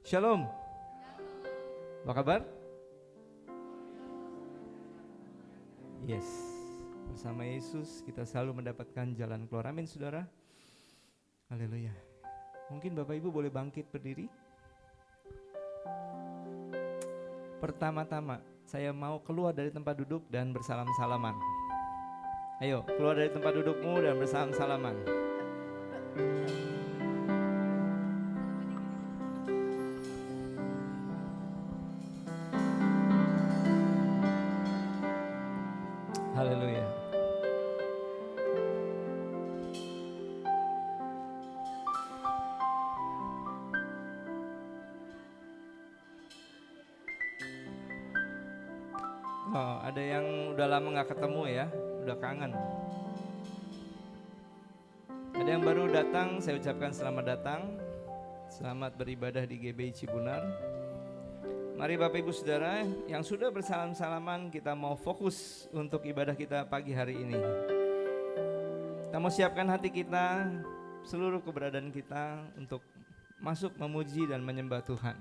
Shalom. Apa kabar? Yes. Bersama Yesus kita selalu mendapatkan jalan keluar. Amin saudara. Haleluya. Mungkin Bapak Ibu boleh bangkit berdiri. Pertama-tama saya mau keluar dari tempat duduk dan bersalam-salaman. Ayo keluar dari tempat dudukmu dan bersalam-salaman. Haleluya. Oh, ada yang udah lama gak ketemu ya, udah kangen. Ada yang baru datang, saya ucapkan selamat datang. Selamat beribadah di GBI Cibunar. Mari Bapak Ibu Saudara yang sudah bersalam-salaman, kita mau fokus untuk ibadah kita pagi hari ini. Kita mau siapkan hati kita, seluruh keberadaan kita untuk masuk memuji dan menyembah Tuhan.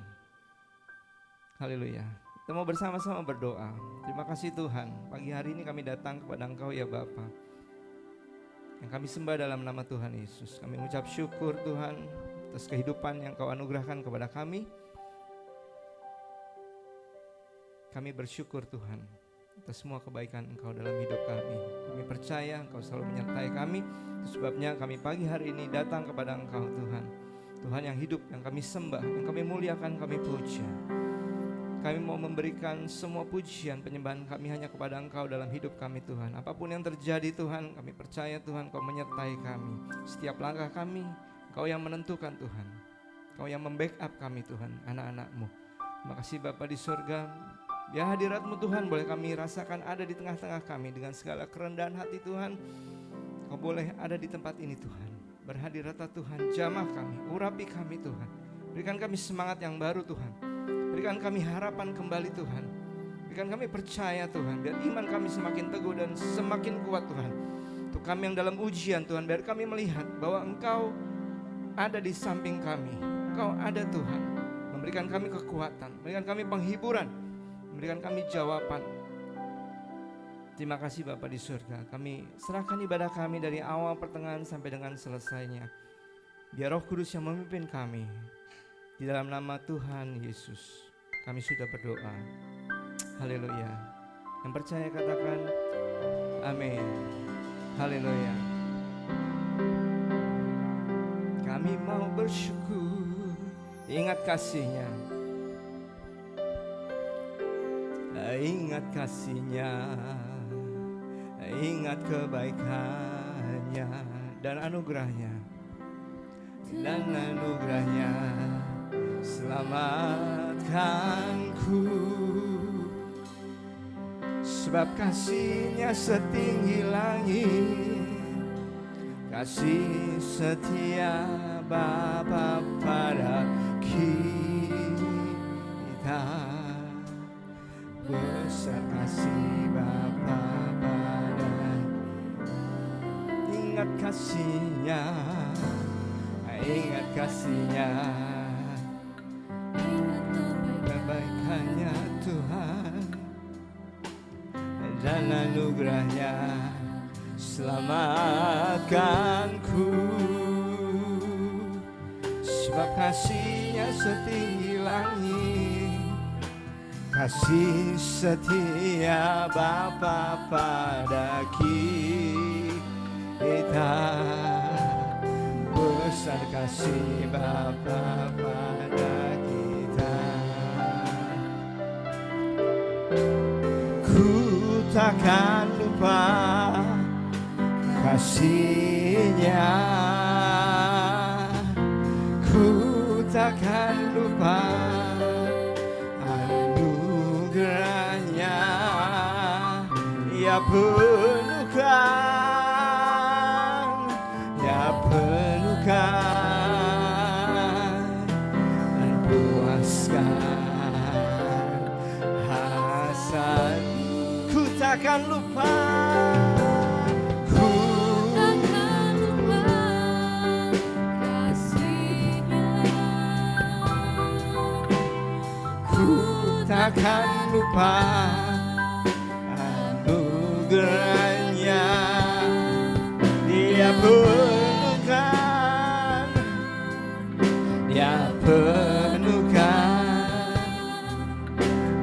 Haleluya. Kita mau bersama-sama berdoa. Terima kasih Tuhan, pagi hari ini kami datang kepada Engkau ya Bapa, yang kami sembah dalam nama Tuhan Yesus. Kami mengucap syukur Tuhan atas kehidupan yang Kau anugerahkan kepada kami. Kami bersyukur Tuhan atas semua kebaikan Engkau dalam hidup kami. Kami percaya Engkau selalu menyertai kami. Itu sebabnya kami pagi hari ini datang kepada Engkau Tuhan. Tuhan yang hidup, yang kami sembah, yang kami muliakan, kami puja. Kami mau memberikan semua pujian penyembahan kami hanya kepada Engkau dalam hidup kami Tuhan. Apapun yang terjadi Tuhan, kami percaya Tuhan Kau menyertai kami. Setiap langkah kami, Kau yang menentukan Tuhan. Kau yang membackup kami Tuhan, anak-anak-Mu. Terima kasih Bapa di surga. Ya hadirat-Mu Tuhan boleh kami rasakan ada di tengah-tengah kami. Dengan segala kerendahan hati Tuhan, Kau boleh ada di tempat ini Tuhan. Berhadiratlah Tuhan, jamah kami, urapi kami Tuhan. Berikan kami semangat yang baru Tuhan. Berikan kami harapan kembali Tuhan. Berikan kami percaya Tuhan. Biar iman kami semakin teguh dan semakin kuat Tuhan. Untuk kami yang dalam ujian Tuhan, biar kami melihat bahwa Engkau ada di samping kami. Engkau ada Tuhan. Memberikan kami kekuatan, memberikan kami penghiburan, memberikan kami jawaban. Terima kasih Bapa di surga. Kami serahkan ibadah kami dari awal pertengahan sampai dengan selesainya. Biar Roh Kudus yang memimpin kami. Di dalam nama Tuhan Yesus kami sudah berdoa. Haleluya. Yang percaya katakan amin. Haleluya. Kami mau bersyukur, ingat kasih-Nya. Ingat kasih-Nya, ingat kebaikan-Nya dan anugerah-Nya. Dan anugerah-Nya selamatkanku, sebab kasih-Nya setinggi langit, kasih setia Bapa pada kita. Besar kasih Bapa pada, ingat kasih-Nya, ingat kasih-Nya, kebaikan-Nya Tuhan, dan anugerah-Nya selamatkanku, sebab kasih-Nya setinggi langit, kasih setia Bapa pada kita. Besar kasih Bapa pada kita. Ku takkan lupa kasih-Nya, ku takkan lupa anugerah-Nya. Ya penuhkan, ya penuhkan dan puaskan hasrat. Ku takkan lupa, ku takkan lupa kasih-Nya. takkan lupa anugerahnya. Dia penuhkan, Dia penuhkan,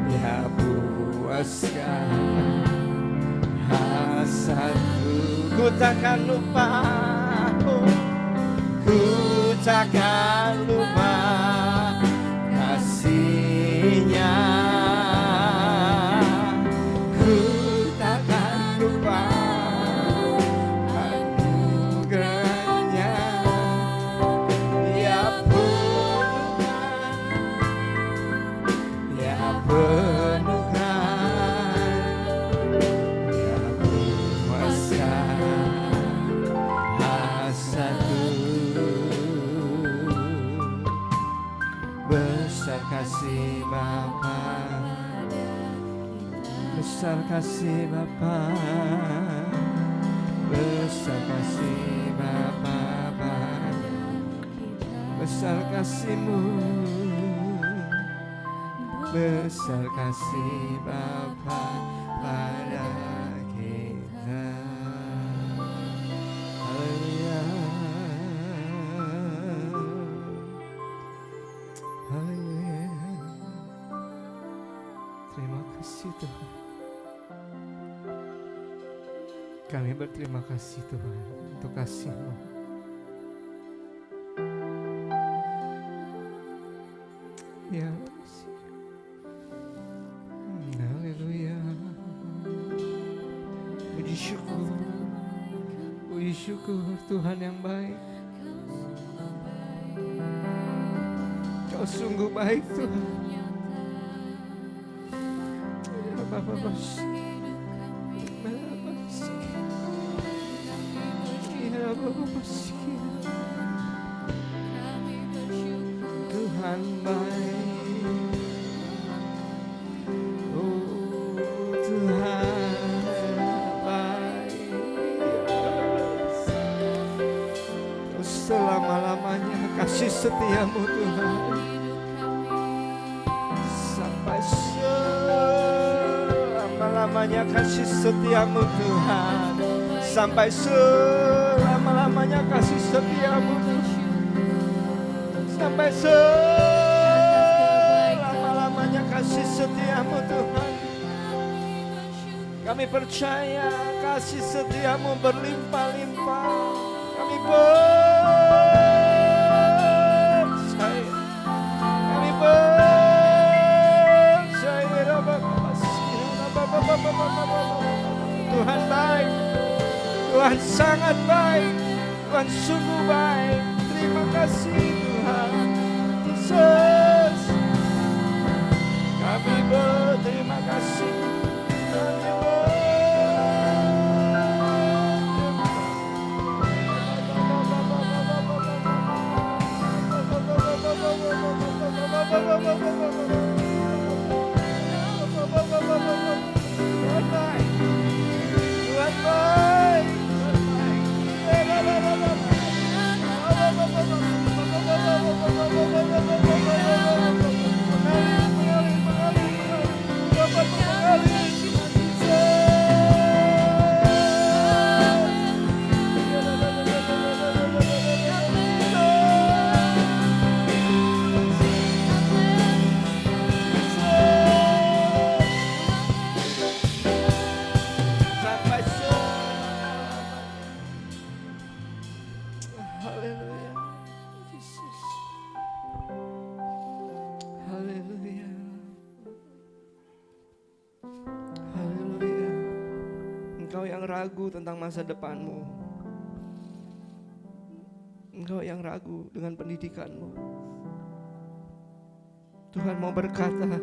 Dia puaskan hasratku. Ku takkan lupa, ku takkan lupa kasih-Nya. Ku takkan lupa anugerahnya. Dia penuhkan, Dia penuhkan, Dia puaskan hasratku. Besar kasih Bapa, besar kasih Bapa, besar kasih Bapa, besar kasih-Mu, besar kasih Bapa pada kita. Haleluya, haleluya. Terima kasih Tuhan. Kami berterima kasih Tuhan untuk kasih-Mu. Ya, haleluya. Puji syukur Tuhan yang baik. Kau sungguh baik Tuhan. Tuhan baik, oh Tuhan baik, selama-lamanya kasih setia-Mu Tuhan, sampai selama-lamanya kasih setia-Mu Tuhan, sampai selama-lamanya kasih setia-Mu Tuhan, sampai selama-lamanya kasih setia-Mu Tuhan. Kami percaya kasih setia-Mu berlimpah-limpah. Kami percaya, kami percaya. Tuhan baik, Tuhan sangat baik, Tuhan sungguh baik. Terima kasih Tuhan Yesus. Kami berterima kasih. Tuhan baik, Tuhan baik, ragu tentang masa depanmu, engkau yang ragu dengan pendidikanmu, Tuhan mau berkata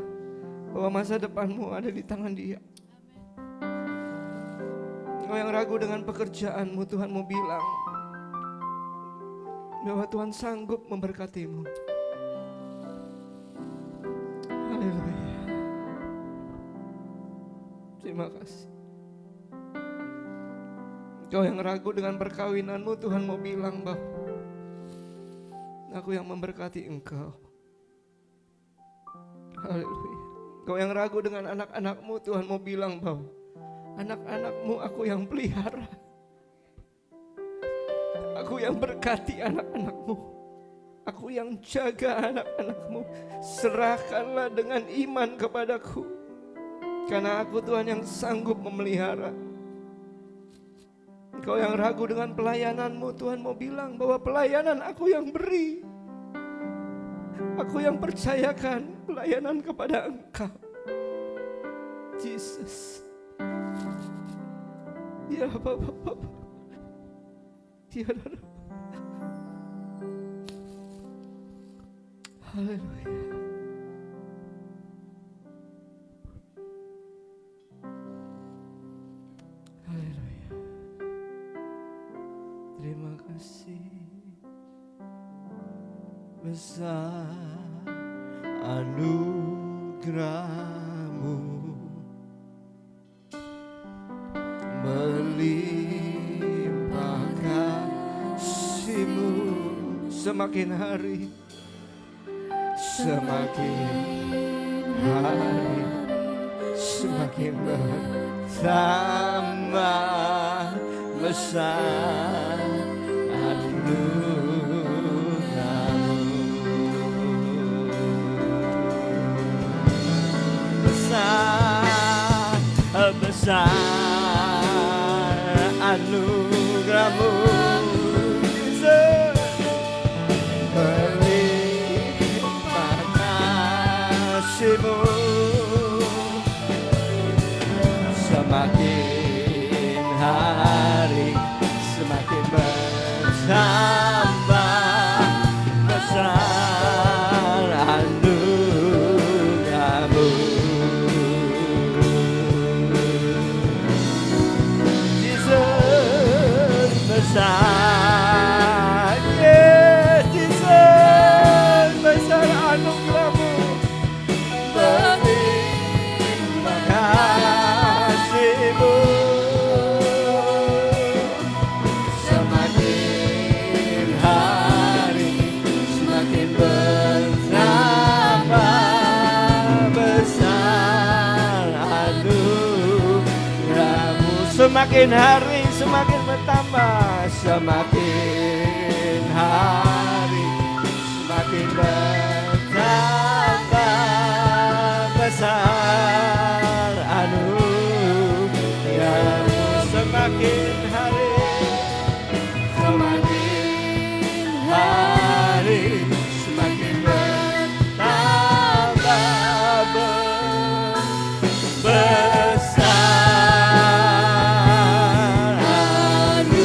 bahwa masa depanmu ada di tangan Dia. Engkau yang ragu dengan pekerjaanmu, Tuhan mau bilang bahwa Tuhan sanggup memberkatimu. Haleluya. Terima kasih. Kau yang ragu dengan perkawinanmu, Tuhan mau bilang bahwa Aku yang memberkati engkau. Haleluya. Kau yang ragu dengan anak-anakmu, Tuhan mau bilang bahwa anak-anakmu aku yang pelihara. Aku yang berkati anak-anakmu. Aku yang jaga anak-anakmu. Serahkanlah dengan iman kepadaku. Karena aku Tuhan yang sanggup memelihara. Engkau yang ragu dengan pelayananmu, Tuhan mau bilang bahwa pelayanan aku yang beri. Aku yang percayakan pelayanan kepada Engkau. Jesus. Ya Bapak. Ya Bapak. Haleluya. Haleluya. Terima kasih. Besar anugerah-Mu, melimpah kasih-Mu. Semakin hari, semakin bertambah besar anugerah-Mu. Besar anugerah-Mu, melimpah kasih-Mu. Semakin hari semakin bertambah besar anugerah-Mu. Besar, yes, Jesus, besar anugerah-Mu, berterima kasih-Mu. Semakin hari semakin bertambah besar anugerah-Mu. Semakin hari semakin bertambah, semakin hari semakin bertambah besar anugerah-Mu. Semakin hari semakin bertambah besar anugerah-Mu.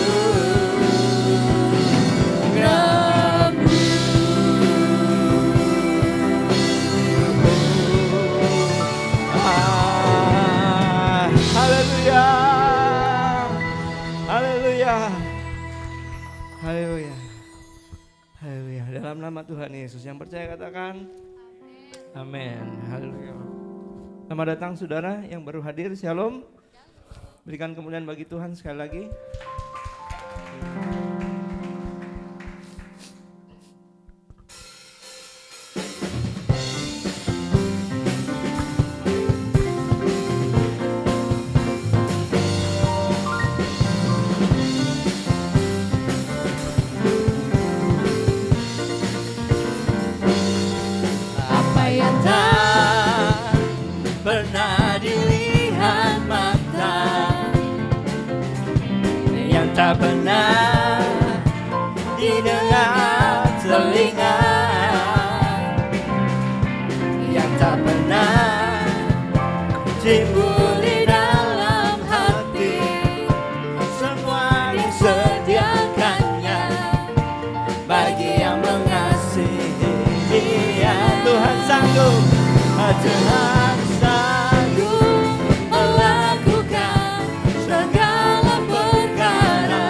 Haleluya, haleluya, haleluya, haleluya. Dalam nama Tuhan Yesus, yang percaya katakan amin. Haleluya. Selamat datang saudara yang baru hadir, shalom. Berikan kemuliaan bagi Tuhan sekali lagi. Apa yang tak pernah dilihat mata, yang tak pernah didengar telinga, yang tak pernah timbul di dalam hati, semua disediakannya bagi yang mengasihi Dia. Tuhan sanggup, Tuhan sanggup melakukan segala perkara,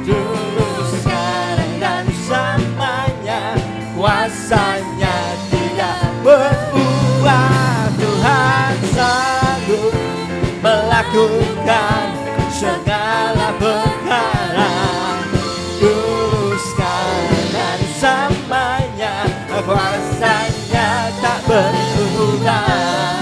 dulu, sekarang, dan selamanya. Kuasanya tidak berubah. Tuhan sanggup melakukan segala perkara, dulu, sekarang, dan selamanya. Kuasanya tak berubah.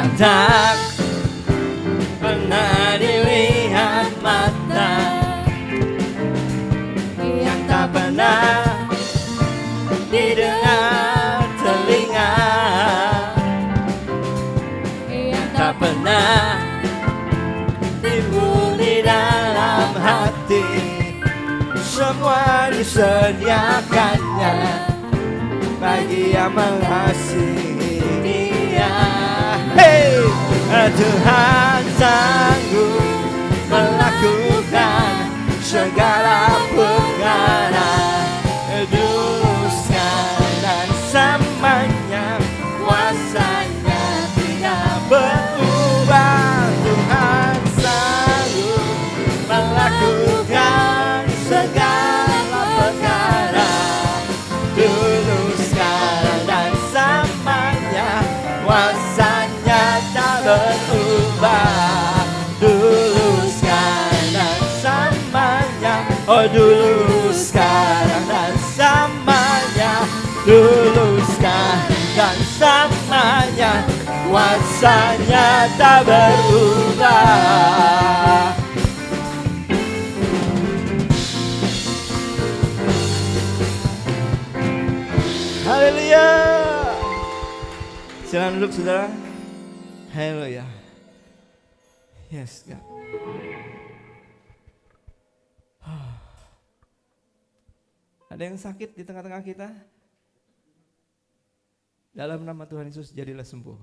yang tak pernah dilihat mata, yang tak pernah didengar telinga, yang tak pernah timbul di dalam hati. Semua disediakannya bagi yang mengasihi Dia. Hey, Tuhan sanggup melakukan segala perkara. Dulu, sekarang, dan selamanya, kuasanya tidak berubah. Tuhan sanggup melakukan segala perkara. Dulu, sekarang, dan selamanya, kuasanya tak berubah. Dulu, sekarang, dan selamanya. Oh, dulu, sekarang, dan selamanya. Dulu, sekarang, dan selamanya, kuasanya tak berubah. Haleluya. Silakan duduk, saudara. Haleluya. Yes, God. Ada yang sakit di tengah-tengah kita? Dalam nama Tuhan Yesus jadilah sembuh.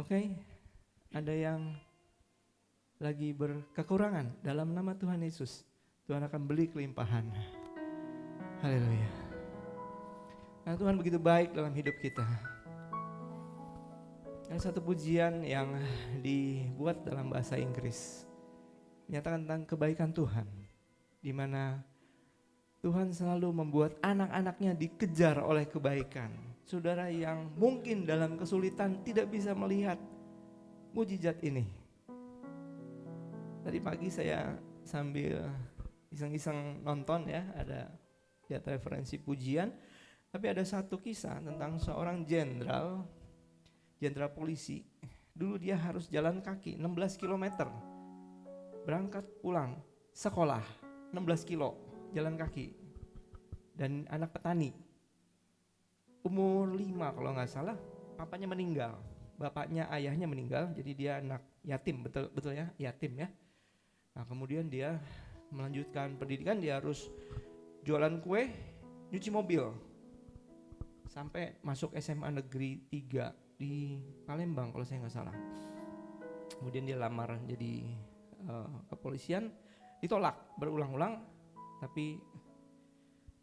Oke. Ada yang lagi berkekurangan? Dalam nama Tuhan Yesus, Tuhan akan beri kelimpahan. Haleluya. Nah, Tuhan begitu baik dalam hidup kita. Ada satu pujian yang dibuat dalam bahasa Inggris menyatakan tentang kebaikan Tuhan, di mana Tuhan selalu membuat anak-anaknya dikejar oleh kebaikan. Saudara yang mungkin dalam kesulitan tidak bisa melihat mujizat ini. Tadi pagi saya sambil iseng-iseng nonton ya, ada lihat referensi pujian. Tapi ada satu kisah tentang seorang jenderal polisi. Dulu dia harus jalan kaki 16 km. Berangkat pulang sekolah 16 kilo jalan kaki. Dan anak petani. Umur 5 kalau nggak salah, papanya meninggal. Bapaknya, ayahnya meninggal, jadi dia anak yatim, betul ya, yatim ya. Nah, kemudian dia melanjutkan pendidikan, dia harus jualan kue, nyuci mobil. Sampai masuk SMA Negeri 3 di Palembang kalau saya nggak salah. Kemudian dia lamar jadi kepolisian, ditolak berulang-ulang, tapi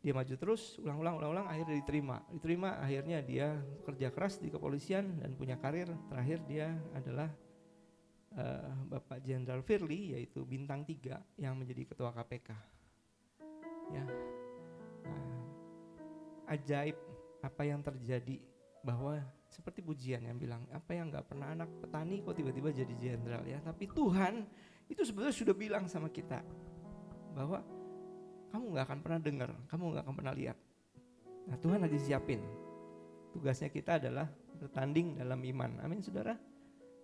dia maju terus, ulang-ulang, akhirnya diterima, akhirnya dia kerja keras di kepolisian dan punya karir. Terakhir dia adalah Bapak Jenderal Firly, yaitu bintang 3 yang menjadi ketua KPK. Ya, ajaib apa yang terjadi, bahwa seperti pujian yang bilang, apa yang gak pernah anak petani kok tiba-tiba jadi jenderal ya. Tapi Tuhan itu sebetulnya sudah bilang sama kita bahwa kamu gak akan pernah dengar, kamu gak akan pernah lihat. Nah, Tuhan lagi siapin. Tugasnya kita adalah bertanding dalam iman. Amin, saudara.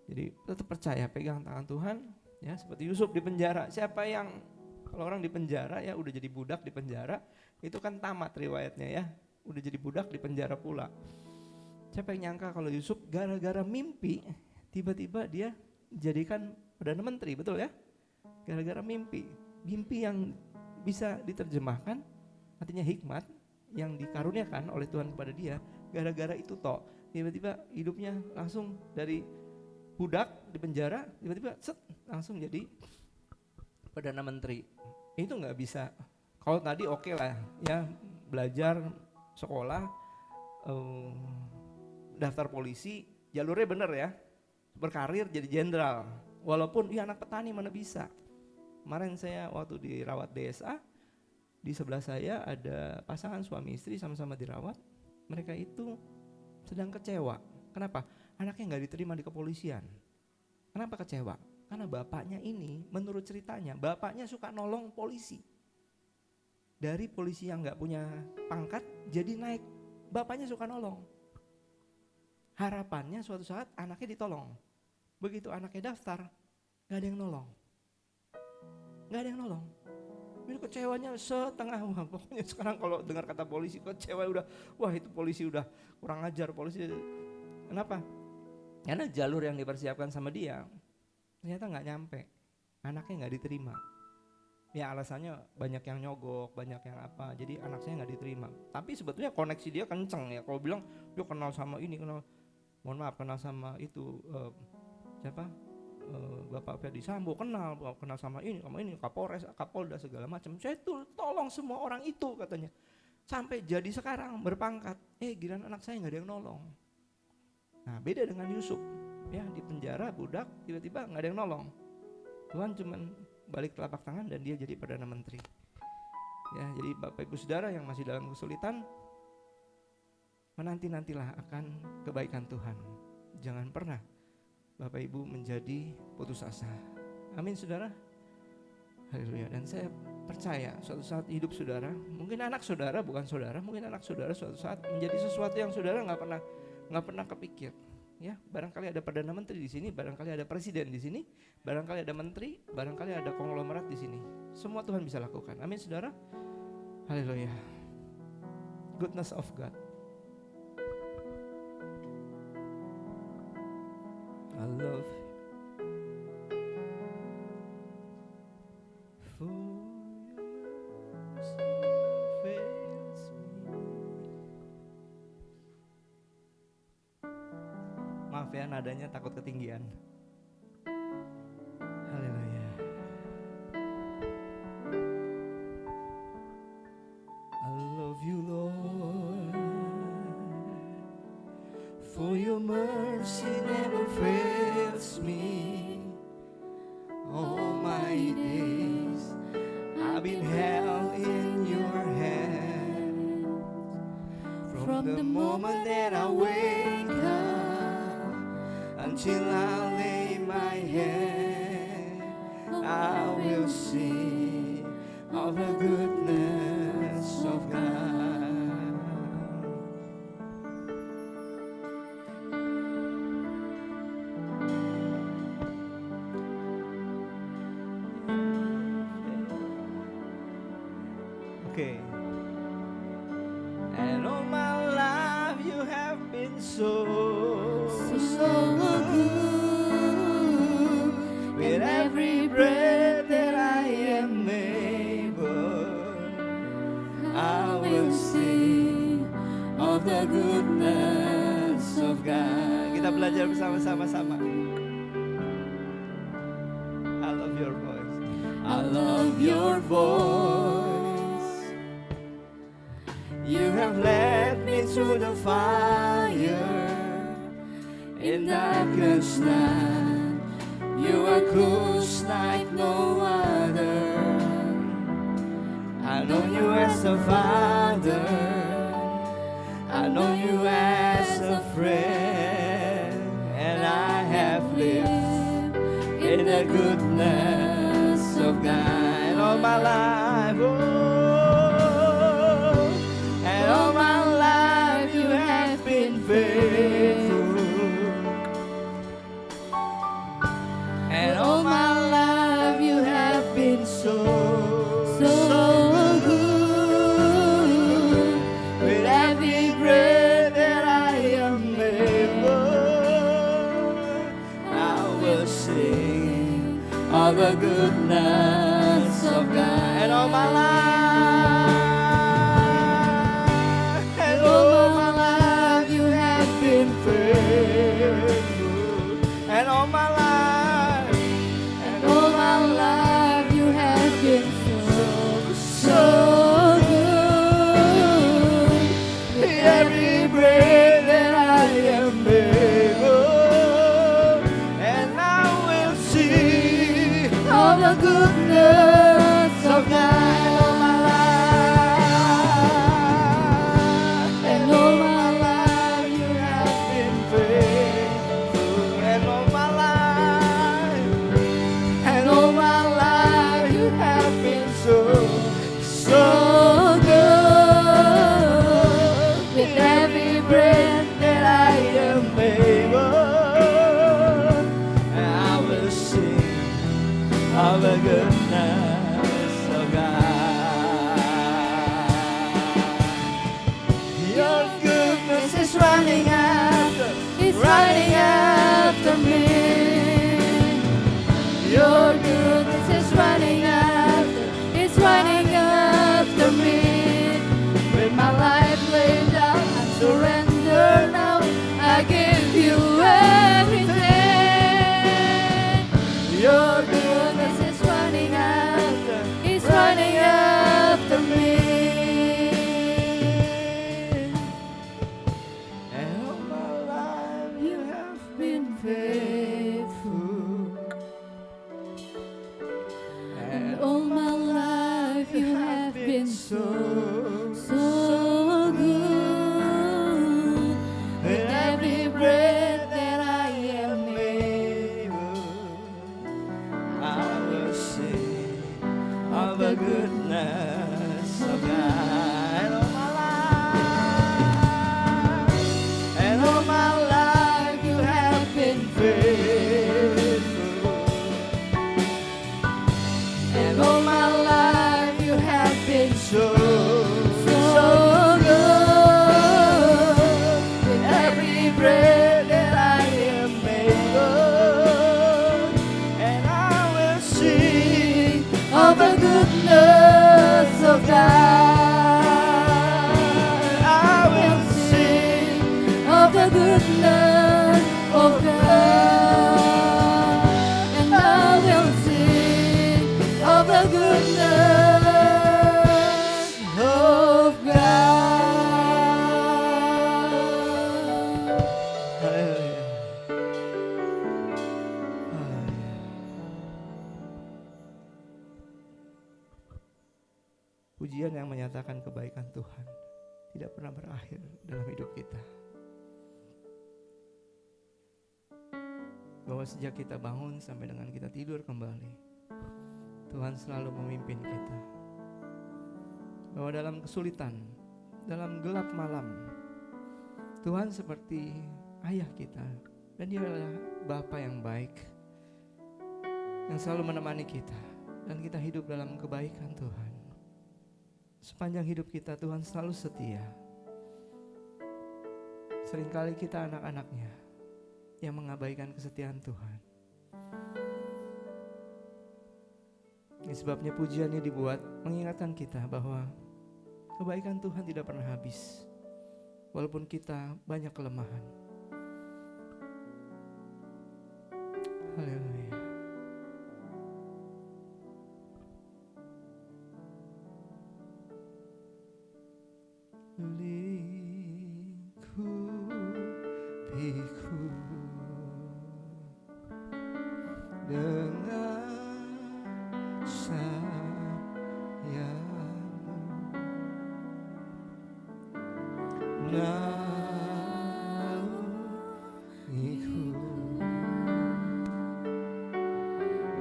Jadi tetap percaya, pegang tangan Tuhan. Ya, seperti Yusuf di penjara. Siapa yang, kalau orang di penjara ya udah jadi budak di penjara, itu kan tamat riwayatnya ya. Udah jadi budak di penjara pula. Siapa yang nyangka kalau Yusuf gara-gara mimpi tiba-tiba dia jadikan Perdana Menteri, betul ya? Gara-gara mimpi yang bisa diterjemahkan artinya hikmat yang dikaruniakan oleh Tuhan kepada dia. Gara-gara itu tiba-tiba hidupnya langsung dari budak di penjara tiba-tiba langsung jadi Perdana Menteri. Itu nggak bisa. Kalau tadi oke lah ya, belajar sekolah, daftar polisi, jalurnya bener ya, berkarir jadi jenderal. Walaupun dia anak petani mana bisa. Kemarin saya waktu dirawat DSA, di sebelah saya ada pasangan suami istri sama-sama dirawat. Mereka itu sedang kecewa. Kenapa? Anaknya gak diterima di kepolisian. Kenapa kecewa? Karena bapaknya ini, menurut ceritanya, bapaknya suka nolong polisi. Dari polisi yang gak punya pangkat, jadi naik. Bapaknya suka nolong. harapannya suatu saat anaknya ditolong. Begitu anaknya daftar, gak ada yang nolong. Gak ada yang nolong. Ini kecewanya setengah. Wah, pokoknya sekarang kalau dengar kata polisi kecewa udah, wah itu polisi udah kurang ajar polisi. Kenapa? Karena jalur yang dipersiapkan sama dia ternyata gak nyampe. Anaknya gak diterima. Ya alasannya banyak yang nyogok, banyak yang apa. Jadi anak saya gak diterima. Tapi sebetulnya koneksi dia kenceng ya. Kalau bilang dia kenal sama ini, mohon maaf kenal sama itu siapa? Bapak Ferdi Sambo kenal sama ini, Kapolres, Kapolda segala macam. Saya tuh tolong semua orang itu katanya. Sampai jadi sekarang berpangkat. Giliran anak saya nggak ada yang nolong. Nah beda dengan Yusuf, ya di penjara budak tiba-tiba nggak ada yang nolong. Tuhan cuman balik telapak tangan dan dia jadi perdana menteri. Ya jadi Bapak Ibu Saudara yang masih dalam kesulitan, menanti-nantilah akan kebaikan Tuhan. Jangan pernah Bapak Ibu menjadi putus asa. Amin saudara. Haleluya. Dan saya percaya suatu saat hidup saudara, mungkin anak saudara bukan saudara, mungkin anak saudara suatu saat menjadi sesuatu yang saudara nggak pernah kepikir. Ya, barangkali ada perdana menteri di sini, barangkali ada presiden di sini, barangkali ada menteri, barangkali ada konglomerat di sini. Semua Tuhan bisa lakukan. Amin saudara. Haleluya. Goodness of God. I love you. Maaf ya nadanya takut ketinggian. Haleluya. I love you Lord, for your mercy never fails me. All my days I've been held in your hand. From the moment that I wake up until I lay my head, I will sing of the goodness of God. Okay. And all my life you have been so good. With every breath that I am able, I will sing of the goodness of God. Kita belajar bersama-sama. I love your voice. I love your voice. You have led me through the fire in darkest night. You are close like no other. I know you as a father. I know you as a friend. And I have lived in the goodness of God all my life. And all my life you have been faithful. And all my life you have been so good. With every breath that I am able, I will sing of the goodness of God. And all my life, and all my life you have been faithful. And all my life, so good. Every breath that I am able, and I will sing of the goodness of God all my life. And all my life you have been faithful. And all my life, and all my life you have been so good. With every breath that I am able, goodness of God. Your goodness is running after me. Your goodness is running after me. With my life laid down, I surrender now. I give you everything. Your goodness is running after me. And all my life you have been faithful. And all my life you have been so good. With every breath that I am able, I will sing of the goodness of God. And all my life you have been faithful. And all my life you have been so good. With every breath that I am able, and I will sing of the goodness of God. I will sing of the goodness of God. And I will sing of the goodness of God. Hallelujah. Hallelujah. Pujian yang menyatakan kebaikan Tuhan tidak pernah berakhir dalam hidup kita. Bahwa sejak kita bangun sampai dengan kita tidur kembali, Tuhan selalu memimpin kita. Bahwa dalam kesulitan, dalam gelap malam, Tuhan seperti ayah kita, dan Dia adalah Bapa yang baik yang selalu menemani kita, dan kita hidup dalam kebaikan Tuhan. Sepanjang hidup kita Tuhan selalu setia. Seringkali kita anak-anaknya yang mengabaikan kesetiaan Tuhan. Ini sebabnya pujian ini dibuat mengingatkan kita bahwa kebaikan Tuhan tidak pernah habis, walaupun kita banyak kelemahan. Haleluya. Lingkupiku dengan sayang-Mu, naungiku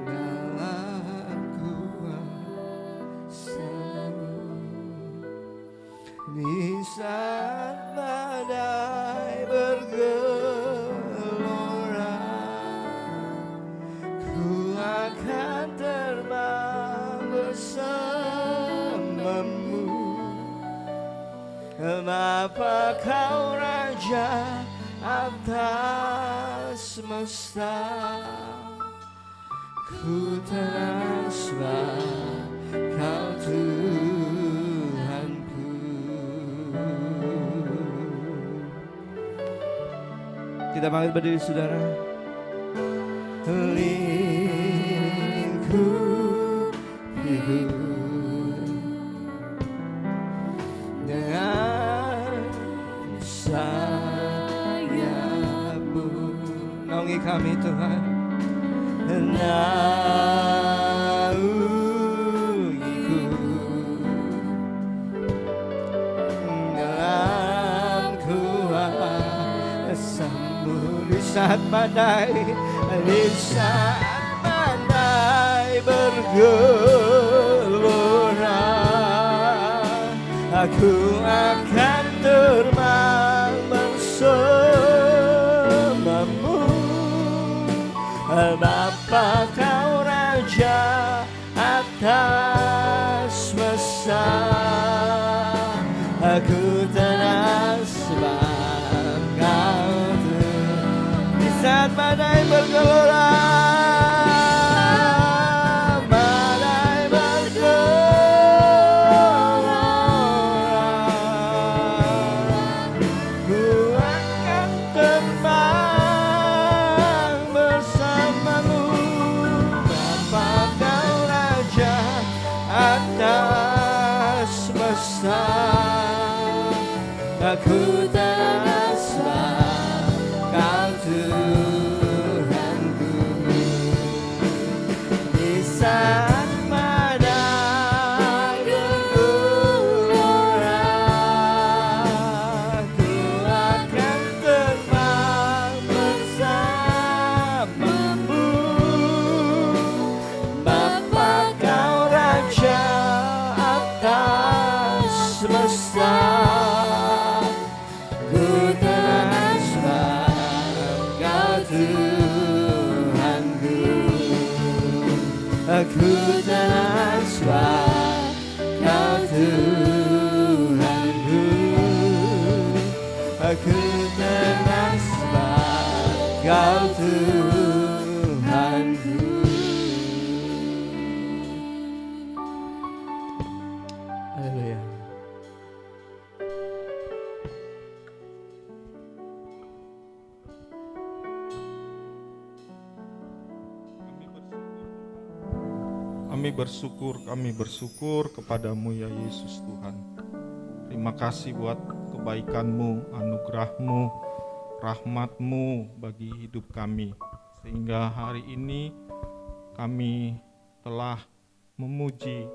dalam kuasa-Mu. Di saat badai bergelora, ku akan terbang bersama-Mu. Bapa Kau Raja atas semesta, ku tenang sebab Kau Tuhanku. Kita bangkit berdiri saudara. Lingkupiku dengan sayap-Mu, naungi kami Tuhan, naungiku dalam kuasa-Mu. Di saat badai bergelora, aku akan terbang bersama-Mu. Bapa Kau Raja badai bergelora, badai bergelora, ku akan terbang bersamamu, Bapa Kau Raja atas semesta. Aku terasa Kau Tuhanku di saat badai bergelora, ku akan terbang bersamamu, Bapa Kau Raja atas semesta. Aku tak sebab Kau Tuhanku, aku tak sebab Kau Tuhanku. Haleluya. Kami bersyukur kepadamu ya Yesus Tuhan. Terima kasih buat kebaikan-Mu, anugerah-Mu, rahmat-Mu bagi hidup kami. Sehingga hari ini kami telah memuji,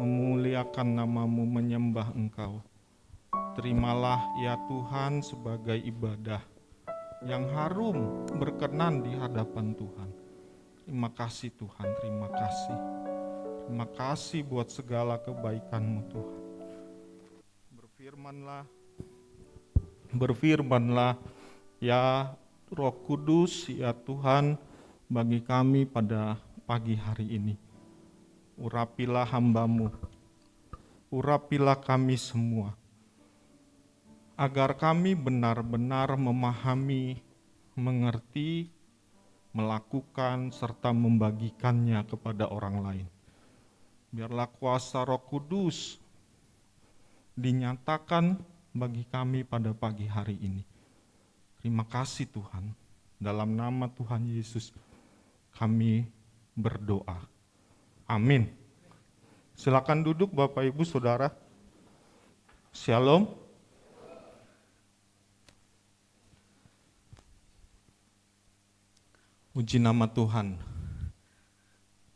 memuliakan nama-Mu, menyembah Engkau. Terimalah ya Tuhan sebagai ibadah yang harum berkenan di hadapan Tuhan. Terima kasih Tuhan, terima kasih. Terima kasih buat segala kebaikan-Mu Tuhan. Berfirmanlah ya Roh Kudus ya Tuhan bagi kami pada pagi hari ini. Urapilah hamba-Mu, urapilah kami semua, agar kami benar-benar memahami, mengerti, melakukan, serta membagikannya kepada orang lain. Biarlah kuasa Roh Kudus dinyatakan bagi kami pada pagi hari ini. Terima kasih Tuhan. Dalam nama Tuhan Yesus kami berdoa. Amin. Silakan duduk Bapak Ibu Saudara. Shalom. Puji nama Tuhan.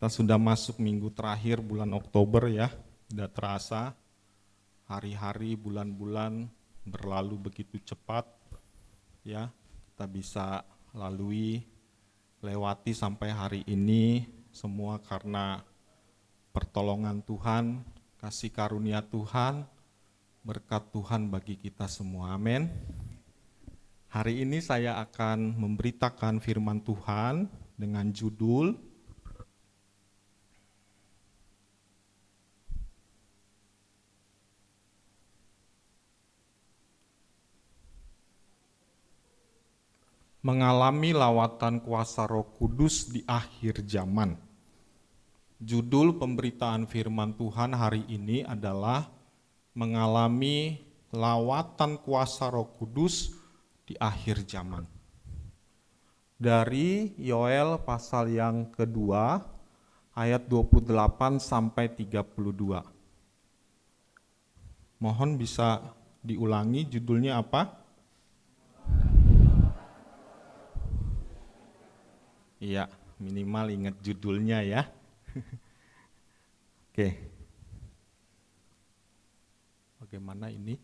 Kita sudah masuk minggu terakhir bulan Oktober ya. Tidak terasa hari-hari, bulan-bulan berlalu begitu cepat. Ya, kita bisa lewati sampai hari ini semua karena pertolongan Tuhan, kasih karunia Tuhan, berkat Tuhan bagi kita semua. Amin. Hari ini saya akan memberitakan firman Tuhan dengan judul Mengalami lawatan kuasa Roh Kudus di akhir zaman. Judul pemberitaan firman Tuhan hari ini adalah mengalami lawatan kuasa Roh Kudus di akhir zaman. Dari Yoel pasal yang kedua ayat 28 sampai 32. Mohon bisa diulangi judulnya apa? Iya, minimal ingat judulnya ya. Oke. Bagaimana ini?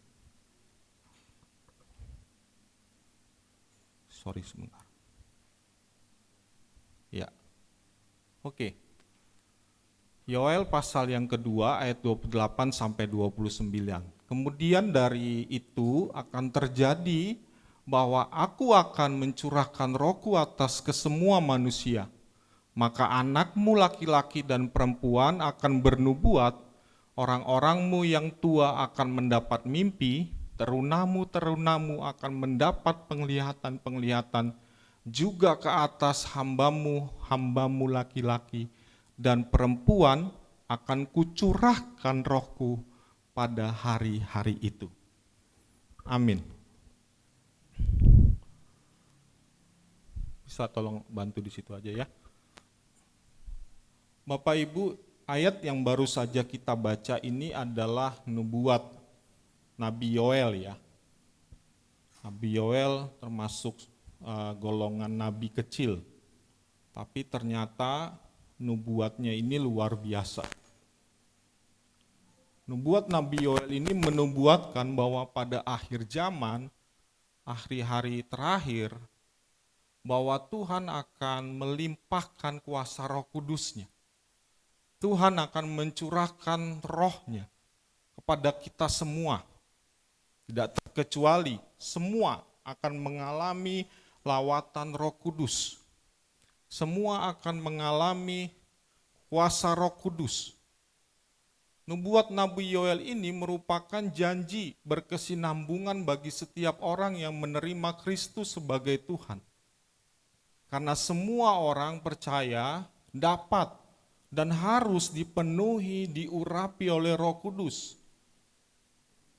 Sorry sebentar. Ya. Oke. Yoel pasal yang kedua ayat 28 sampai 29. Kemudian dari itu akan terjadi bahwa aku akan mencurahkan rohku atas kesemua manusia. Maka anakmu laki-laki dan perempuan akan bernubuat, orang-orangmu yang tua akan mendapat mimpi, terunamu akan mendapat penglihatan-penglihatan, juga ke atas hambamu laki-laki dan perempuan akan kucurahkan rohku pada hari-hari itu. Amin. Bisa tolong bantu di situ aja ya. Bapak Ibu, ayat yang baru saja kita baca ini adalah nubuat Nabi Yoel ya. Nabi Yoel termasuk golongan nabi kecil, tapi ternyata nubuatnya ini luar biasa. Nubuat Nabi Yoel ini menubuatkan bahwa pada akhir zaman, hari-hari terakhir, bahwa Tuhan akan melimpahkan kuasa Roh Kudus-Nya. Tuhan akan mencurahkan roh-Nya kepada kita semua. Tidak terkecuali, semua akan mengalami lawatan Roh Kudus. Semua akan mengalami kuasa Roh Kudus. Nubuat Nabi Yoel ini merupakan janji berkesinambungan bagi setiap orang yang menerima Kristus sebagai Tuhan. Karena semua orang percaya dapat dan harus dipenuhi, diurapi oleh Roh Kudus.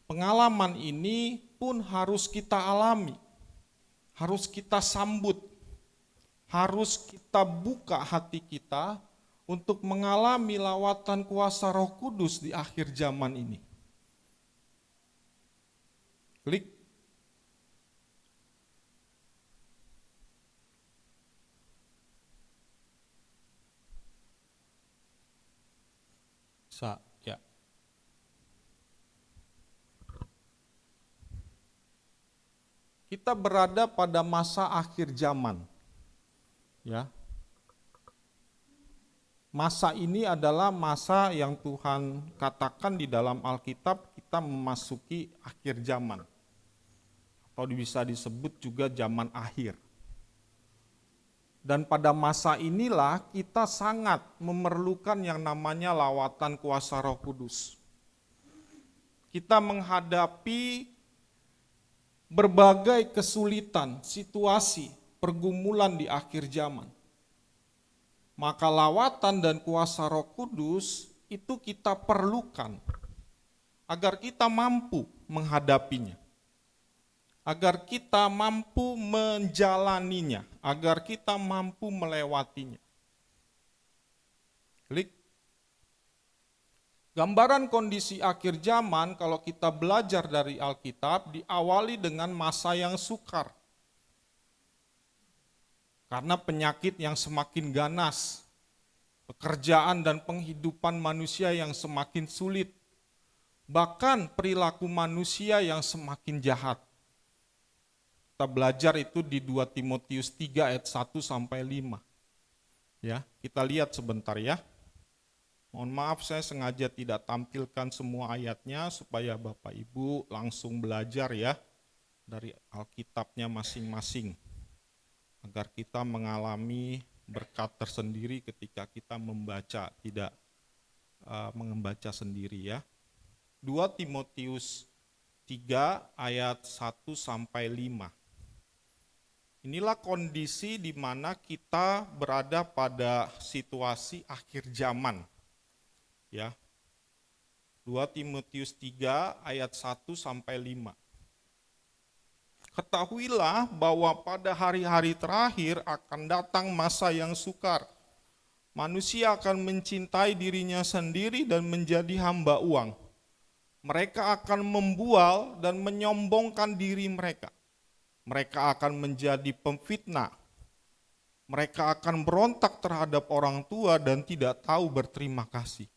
Pengalaman ini pun harus kita alami, harus kita sambut, harus kita buka hati kita untuk mengalami lawatan kuasa Roh Kudus di akhir zaman ini. Klik. Ya. Kita berada pada masa akhir zaman. Ya. Masa ini adalah masa yang Tuhan katakan di dalam Alkitab kita memasuki akhir zaman. Atau bisa disebut juga zaman akhir. Dan pada masa inilah kita sangat memerlukan yang namanya lawatan kuasa Roh Kudus. Kita menghadapi berbagai kesulitan, situasi, pergumulan di akhir zaman. Maka lawatan dan kuasa Roh Kudus itu kita perlukan agar kita mampu menghadapinya, agar kita mampu menjalaninya, agar kita mampu melewatinya. Klik. Gambaran kondisi akhir zaman kalau kita belajar dari Alkitab diawali dengan masa yang sukar. Karena penyakit yang semakin ganas, pekerjaan dan penghidupan manusia yang semakin sulit, bahkan perilaku manusia yang semakin jahat. Kita belajar itu di 2 Timotius 3 ayat 1 sampai 5. Ya, kita lihat sebentar ya. Mohon maaf saya sengaja tidak tampilkan semua ayatnya supaya Bapak Ibu langsung belajar ya dari Alkitabnya masing-masing. Agar kita mengalami berkat tersendiri ketika kita membaca, tidak membaca sendiri ya. 2 Timotius 3 ayat 1 sampai 5. Inilah kondisi di mana kita berada pada situasi akhir zaman. Ya. 2 Timotius 3 ayat 1 sampai 5. Ketahuilah bahwa pada hari-hari terakhir akan datang masa yang sukar. Manusia akan mencintai dirinya sendiri dan menjadi hamba uang. Mereka akan membual dan menyombongkan diri mereka. Mereka akan menjadi pemfitnah. Mereka akan berontak terhadap orang tua dan tidak tahu berterima kasih.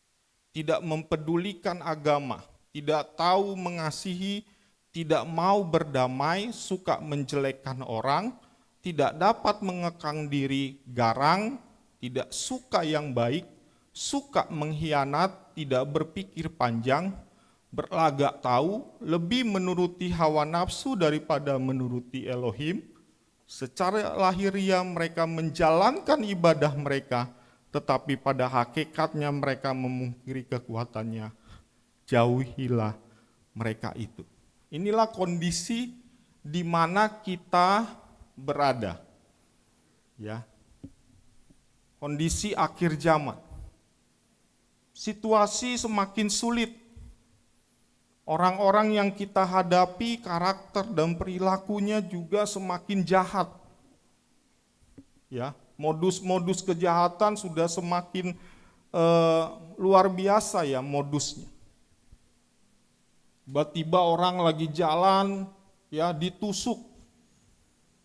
Tidak mempedulikan agama, tidak tahu mengasihi, tidak mau berdamai, suka menjelekkan orang, tidak dapat mengekang diri, garang, tidak suka yang baik, suka mengkhianat, tidak berpikir panjang, berlagak tahu, lebih menuruti hawa nafsu daripada menuruti Elohim. Secara lahiriah mereka menjalankan ibadah mereka, tetapi pada hakikatnya mereka memungkiri kekuatannya. Jauhilah mereka itu. Inilah kondisi di mana kita berada. Ya. Kondisi akhir zaman. Situasi semakin sulit. Orang-orang yang kita hadapi karakter dan perilakunya juga semakin jahat. Ya, modus-modus kejahatan sudah semakin luar biasa ya modusnya. Tiba-tiba orang lagi jalan ya ditusuk.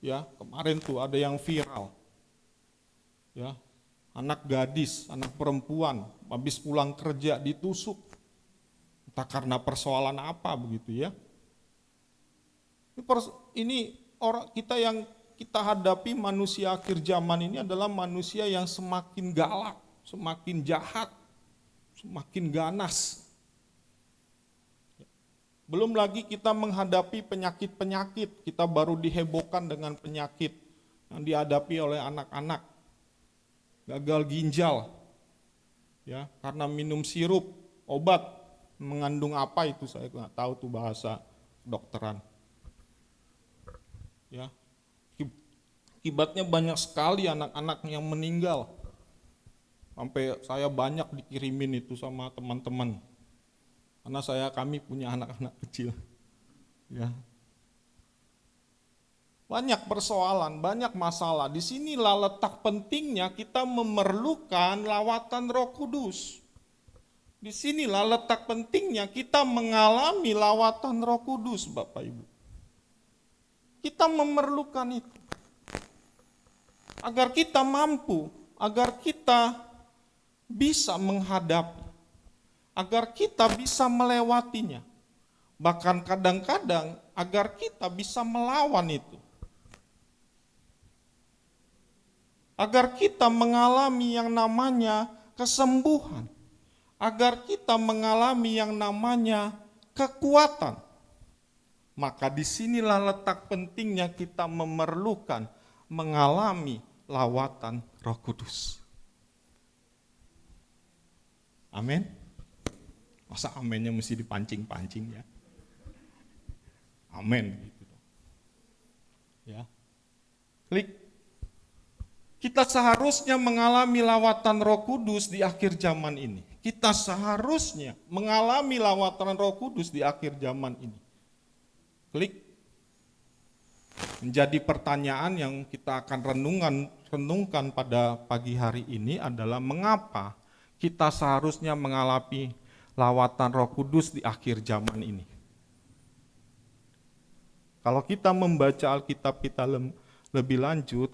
Ya, kemarin tuh ada yang viral. Ya, anak gadis, anak perempuan habis pulang kerja ditusuk. Entah karena persoalan apa begitu ya. Ini orang kita yang kita hadapi manusia akhir zaman ini adalah manusia yang semakin galak, semakin jahat, semakin ganas. Belum lagi kita menghadapi penyakit-penyakit, kita baru dihebohkan dengan penyakit yang dihadapi oleh anak-anak. Gagal ginjal, ya karena minum sirup, obat, mengandung apa itu saya nggak tahu tuh bahasa dokteran. Ya, akibatnya banyak sekali anak-anak yang meninggal. Sampai saya banyak dikirimin itu sama teman-teman. Karena kami punya anak-anak kecil. Ya. Banyak persoalan, banyak masalah. Disinilah letak pentingnya kita memerlukan lawatan Roh Kudus. Disinilah letak pentingnya kita mengalami lawatan Roh Kudus, Bapak Ibu. Kita memerlukan itu. Agar kita mampu, agar kita bisa menghadapi, agar kita bisa melewatinya. Bahkan kadang-kadang agar kita bisa melawan itu. Agar kita mengalami yang namanya kesembuhan. Agar kita mengalami yang namanya kekuatan. Maka disinilah letak pentingnya kita memerlukan mengalami lawatan Roh Kudus. Amin. Masa amennya mesti dipancing-pancing ya? Amin. Gitu. Ya. Klik. Kita seharusnya mengalami lawatan Roh Kudus di akhir zaman ini. Kita seharusnya mengalami lawatan Roh Kudus di akhir zaman ini. Klik. Menjadi pertanyaan yang kita akan renungkan pada pagi hari ini adalah mengapa kita seharusnya mengalami lawatan Roh Kudus di akhir zaman ini. Kalau kita membaca Alkitab kita lebih lanjut,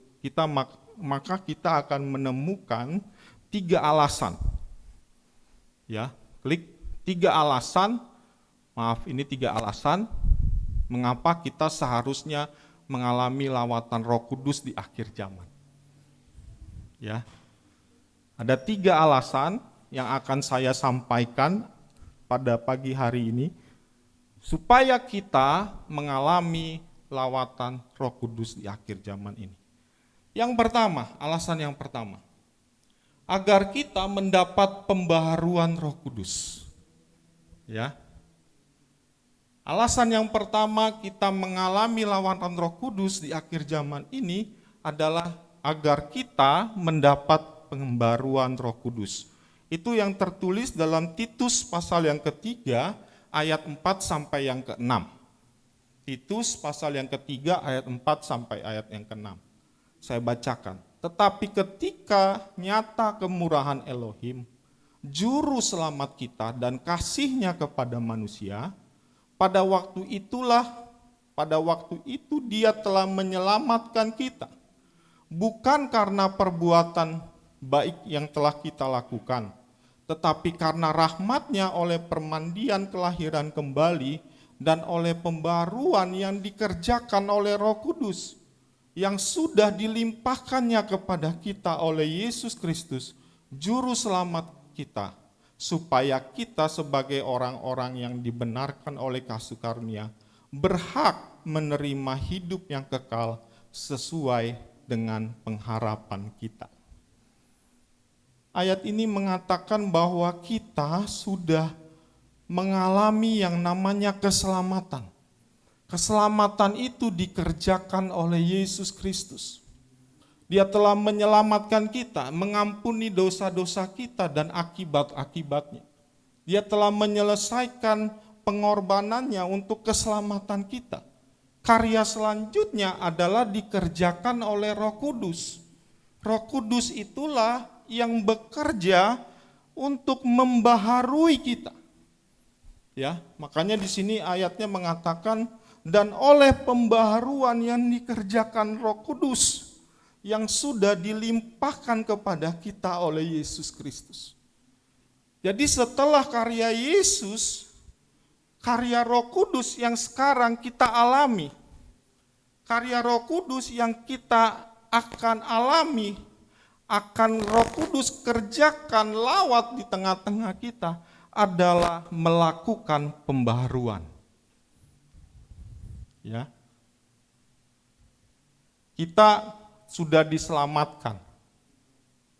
maka kita akan menemukan 3 alasan. Ya, klik 3 alasan. Ini 3 alasan mengapa kita seharusnya mengalami lawatan Roh Kudus di akhir zaman. Ya. Ada 3 alasan yang akan saya sampaikan pada pagi hari ini supaya kita mengalami lawatan Roh Kudus di akhir zaman ini. Yang pertama, alasan yang pertama, agar kita mendapat pembaharuan Roh Kudus. Ya. Alasan yang pertama kita mengalami lawatan Roh Kudus di akhir zaman ini adalah agar kita mendapat pembaharuan Roh Kudus. Itu yang tertulis dalam Titus pasal yang ketiga ayat 4 sampai yang ke-6. Titus pasal yang ketiga ayat 4 sampai ayat yang ke-6. Saya bacakan. Tetapi ketika nyata kemurahan Elohim, juru selamat kita dan kasihnya kepada manusia, pada waktu itu dia telah menyelamatkan kita. Bukan karena perbuatan baik yang telah kita lakukan, tetapi karena rahmat-Nya oleh permandian kelahiran kembali dan oleh pembaruan yang dikerjakan oleh Roh Kudus, yang sudah dilimpahkannya kepada kita oleh Yesus Kristus, Juru Selamat kita, supaya kita sebagai orang-orang yang dibenarkan oleh kasih karunia berhak menerima hidup yang kekal sesuai dengan pengharapan kita. Ayat ini mengatakan bahwa kita sudah mengalami yang namanya keselamatan. Keselamatan itu dikerjakan oleh Yesus Kristus. Dia telah menyelamatkan kita, mengampuni dosa-dosa kita dan akibat-akibatnya. Dia telah menyelesaikan pengorbanannya untuk keselamatan kita. Karya selanjutnya adalah dikerjakan oleh Roh Kudus. Roh Kudus itulah yang bekerja untuk membaharui kita. Ya, makanya di sini ayatnya mengatakan, dan oleh pembaharuan yang dikerjakan Roh Kudus yang sudah dilimpahkan kepada kita oleh Yesus Kristus. Jadi setelah karya Yesus, karya Roh Kudus yang sekarang kita alami, karya Roh Kudus yang kita akan alami, akan Roh Kudus kerjakan lawat di tengah-tengah kita, adalah melakukan pembaharuan. Ya. Kita sudah diselamatkan,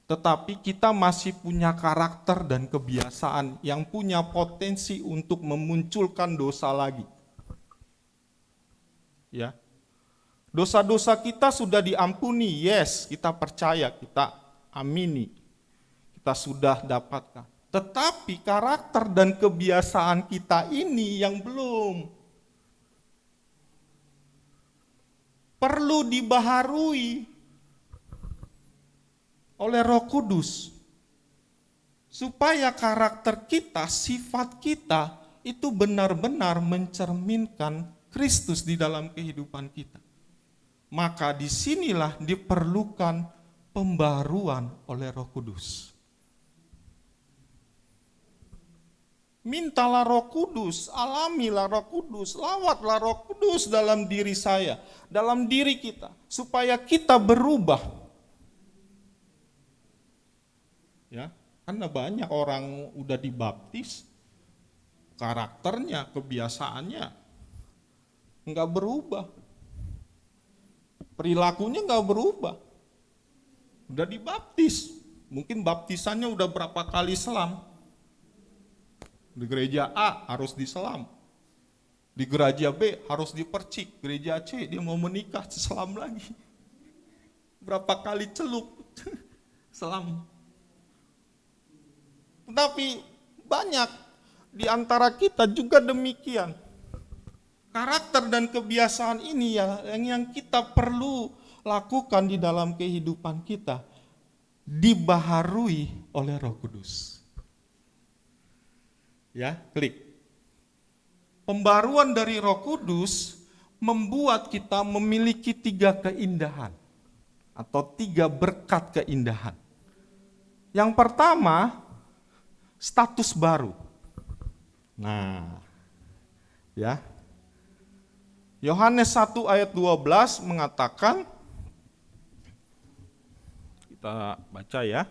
tetapi kita masih punya karakter dan kebiasaan yang punya potensi untuk memunculkan dosa lagi. Ya. Dosa-dosa kita sudah diampuni, yes, kita percaya, kita amini, kita sudah dapatkan. Tetapi karakter dan kebiasaan kita ini yang belum. Perlu dibaharui oleh Roh Kudus. Supaya karakter kita, sifat kita itu benar-benar mencerminkan Kristus di dalam kehidupan kita. Maka disinilah diperlukan pembaharuan oleh Roh Kudus. Mintalah Roh Kudus, alamilah Roh Kudus, lawatlah Roh Kudus dalam diri saya, dalam diri kita, supaya kita berubah. Ya, karena banyak orang udah dibaptis, karakternya, kebiasaannya enggak berubah. Perilakunya enggak berubah. Udah dibaptis, mungkin baptisannya udah berapa kali selam. Di gereja A harus diselam, di gereja B harus dipercik, gereja C dia mau menikah selam lagi. Berapa kali celup selam. Tetapi banyak di antara kita juga demikian. Karakter dan kebiasaan ini ya yang kita perlu lakukan di dalam kehidupan kita, dibaharui oleh Roh Kudus. Ya, klik. Pembaruan dari Roh Kudus membuat kita memiliki 3 keindahan atau 3 berkat keindahan. Yang pertama, status baru. Nah, ya. Yohanes 1 ayat 12 mengatakan, kita baca ya.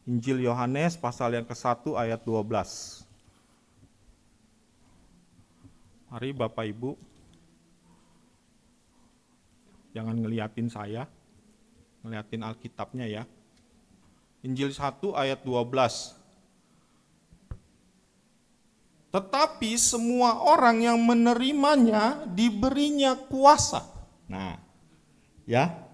Injil Yohanes pasal yang ke-1 ayat 12. Mari Bapak Ibu, jangan ngeliatin saya, ngeliatin Alkitabnya ya. Injil 1 ayat 12. Tetapi semua orang yang menerimanya diberinya kuasa. Nah, ya.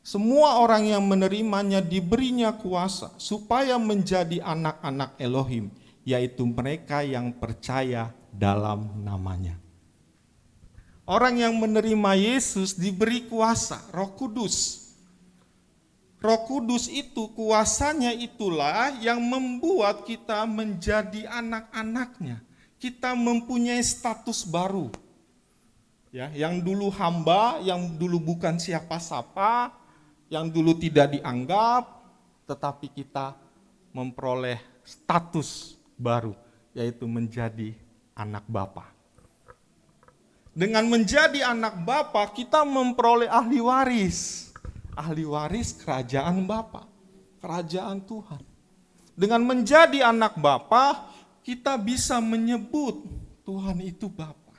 Semua orang yang menerimanya diberinya kuasa supaya menjadi anak-anak Elohim, yaitu mereka yang percaya dalam namanya. Orang yang menerima Yesus diberi kuasa, Roh Kudus. Roh Kudus itu, kuasanya itulah yang membuat kita menjadi anak-anaknya. Kita mempunyai status baru. Ya, yang dulu hamba, yang dulu bukan siapa-siapa, yang dulu tidak dianggap, tetapi kita memperoleh status baru, yaitu menjadi anak Bapa. Dengan menjadi anak Bapa, kita memperoleh ahli waris kerajaan Bapa, kerajaan Tuhan. Dengan menjadi anak Bapa, kita bisa menyebut Tuhan itu Bapa.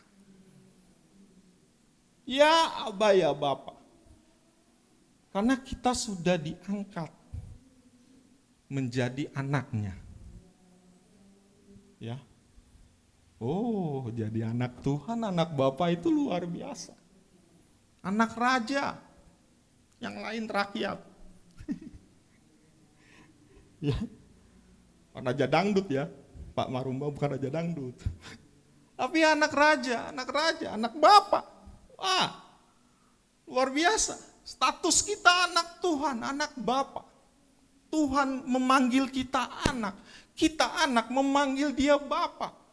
Ya Aba ya Bapa. Karena kita sudah diangkat menjadi anaknya. Ya. Oh, jadi anak Tuhan, anak Bapa itu luar biasa. Anak raja. yang lain rakyat. Ya, raja dangdut ya, Pak Marumba bukan raja dangdut. Tapi anak raja, anak bapak. Wah, luar biasa. Status kita anak Tuhan, anak bapak. Tuhan memanggil kita anak memanggil dia bapak.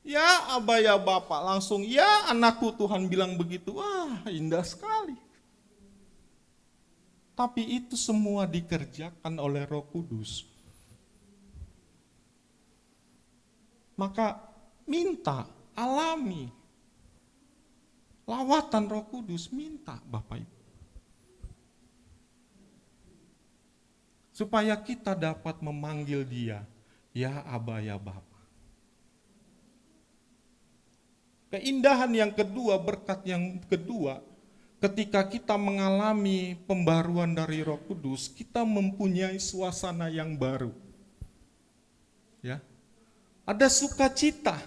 Ya Aba ya Bapak, langsung ya anakku, Tuhan bilang begitu. Wah, indah sekali. Tapi itu semua dikerjakan oleh Roh Kudus. Maka minta, alami lawatan Roh Kudus, minta Bapak Ibu. Supaya kita dapat memanggil dia, ya Aba ya Bapa. Keindahan yang kedua, berkat yang kedua, ketika kita mengalami pembaruan dari Roh Kudus, kita mempunyai suasana yang baru. Ya. Ada sukacita.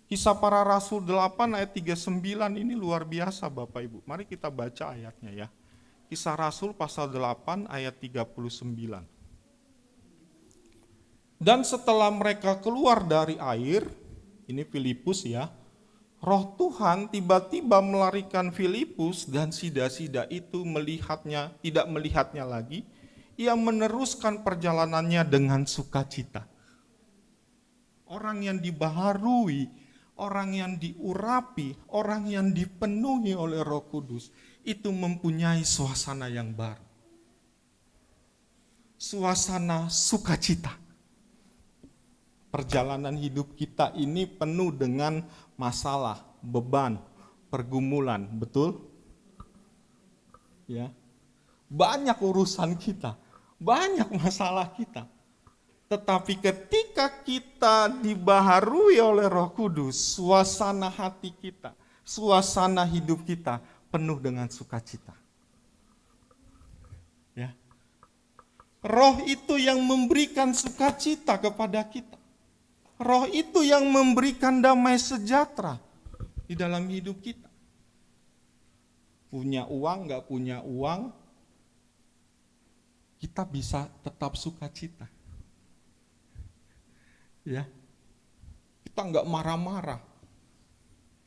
Kisah Para Rasul 8 ayat 39 ini luar biasa Bapak Ibu. Mari kita baca ayatnya ya. Kisah Rasul pasal 8 ayat 39. Dan setelah mereka keluar dari air, ini Filipus ya, Roh Tuhan tiba-tiba melarikan Filipus dan sida-sida itu melihatnya, tidak melihatnya lagi. Ia meneruskan perjalanannya dengan sukacita. Orang yang dibaharui, orang yang diurapi, orang yang dipenuhi oleh Roh Kudus, itu mempunyai suasana yang baru. Suasana sukacita. Perjalanan hidup kita ini penuh dengan masalah, beban, pergumulan, betul? Ya. Banyak urusan kita, banyak masalah kita. Tetapi ketika kita dibaharui oleh Roh Kudus, suasana hati kita, suasana hidup kita penuh dengan sukacita. Ya. Roh itu yang memberikan sukacita kepada kita. Roh itu yang memberikan damai sejahtera di dalam hidup kita. Punya uang, nggak punya uang, kita bisa tetap sukacita. Ya, kita nggak marah-marah,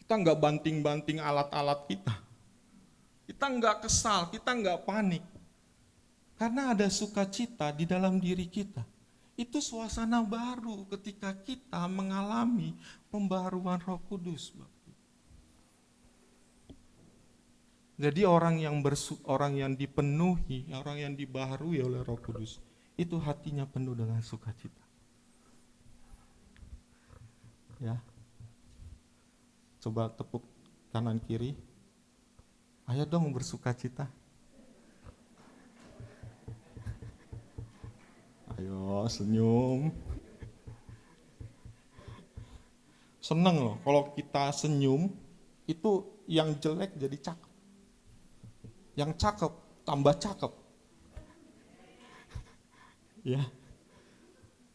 kita nggak banting-banting alat-alat kita nggak kesal, kita nggak panik, karena ada sukacita di dalam diri kita. Itu suasana baru ketika kita mengalami pembaharuan Roh Kudus. Jadi orang yang dipenuhi, orang yang dibaharui oleh Roh Kudus, itu hatinya penuh dengan sukacita. Ya. Coba tepuk kanan kiri. Ayo dong bersukacita. Ayo senyum. Seneng loh kalau kita senyum, itu yang jelek jadi cakep. Yang cakep tambah cakep. Ya.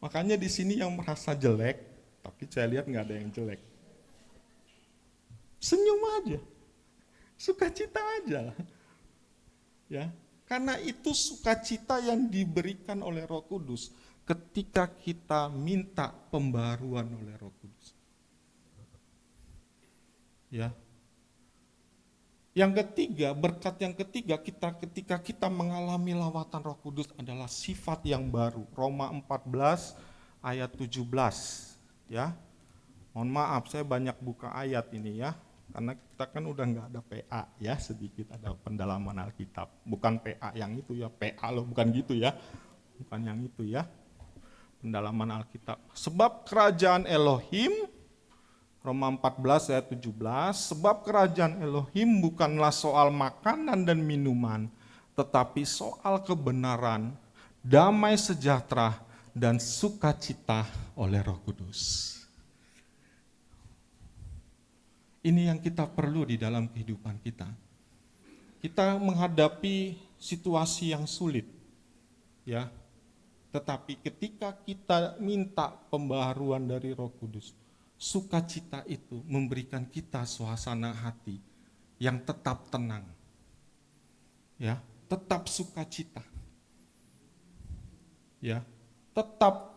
Makanya di sini yang merasa jelek, tapi saya lihat nggak ada yang jelek. Senyum aja. Sukacita aja lah. Ya. Karena itu sukacita yang diberikan oleh Roh Kudus ketika kita minta pembaruan oleh Roh Kudus. Ya. Yang ketiga, berkat yang ketiga ketika kita mengalami lawatan Roh Kudus adalah sifat yang baru. Roma 14 ayat 17, ya. Mohon maaf saya banyak buka ayat ini ya. Karena kita kan udah nggak ada PA ya, sedikit ada pendalaman Alkitab. Bukan PA yang itu ya, PA loh bukan gitu ya. Bukan yang itu ya. Pendalaman Alkitab. Sebab kerajaan Elohim, Roma 14 ayat 17, sebab kerajaan Elohim bukanlah soal makanan dan minuman, tetapi soal kebenaran, damai sejahtera, dan sukacita oleh Roh Kudus. Ini yang kita perlu di dalam kehidupan kita. Kita menghadapi situasi yang sulit, ya. Tetapi ketika kita minta pembaharuan dari Roh Kudus, sukacita itu memberikan kita suasana hati yang tetap tenang. Ya, tetap sukacita. Ya, tetap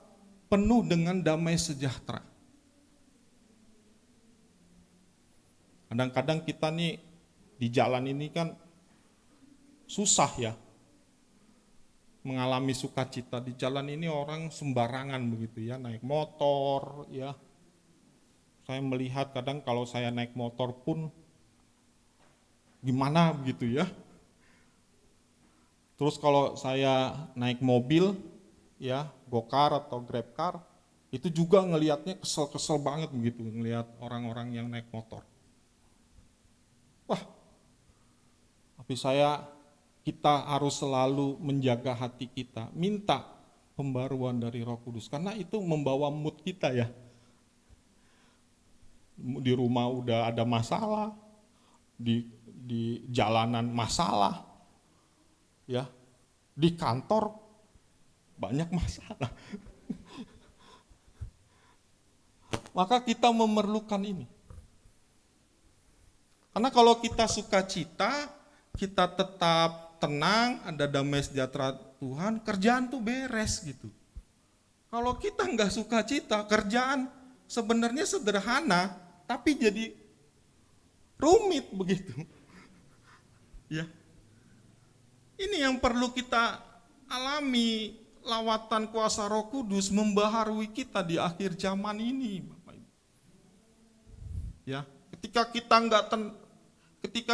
penuh dengan damai sejahtera. Kadang-kadang kita nih di jalan ini kan susah ya mengalami sukacita. Di jalan ini orang sembarangan begitu ya, naik motor ya. Saya melihat kadang kalau saya naik motor pun gimana begitu ya. Terus kalau saya naik mobil ya, gokar atau grabcar, itu juga ngelihatnya kesel-kesel banget begitu ngelihat orang-orang yang naik motor. Wah, tapi kita harus selalu menjaga hati kita, minta pembaruan dari Roh Kudus, karena itu membawa mood kita ya. Di rumah udah ada masalah, di jalanan masalah, ya, di kantor banyak masalah. Maka kita memerlukan ini. Karena kalau kita sukacita, kita tetap tenang, ada damai sejahtera Tuhan, kerjaan tuh beres gitu. Kalau kita nggak sukacita, kerjaan sebenarnya sederhana, tapi jadi rumit begitu. Ya. Ini yang perlu kita alami, lawatan kuasa Roh Kudus membaharui kita di akhir zaman ini, Bapak Ibu. Ya, ketika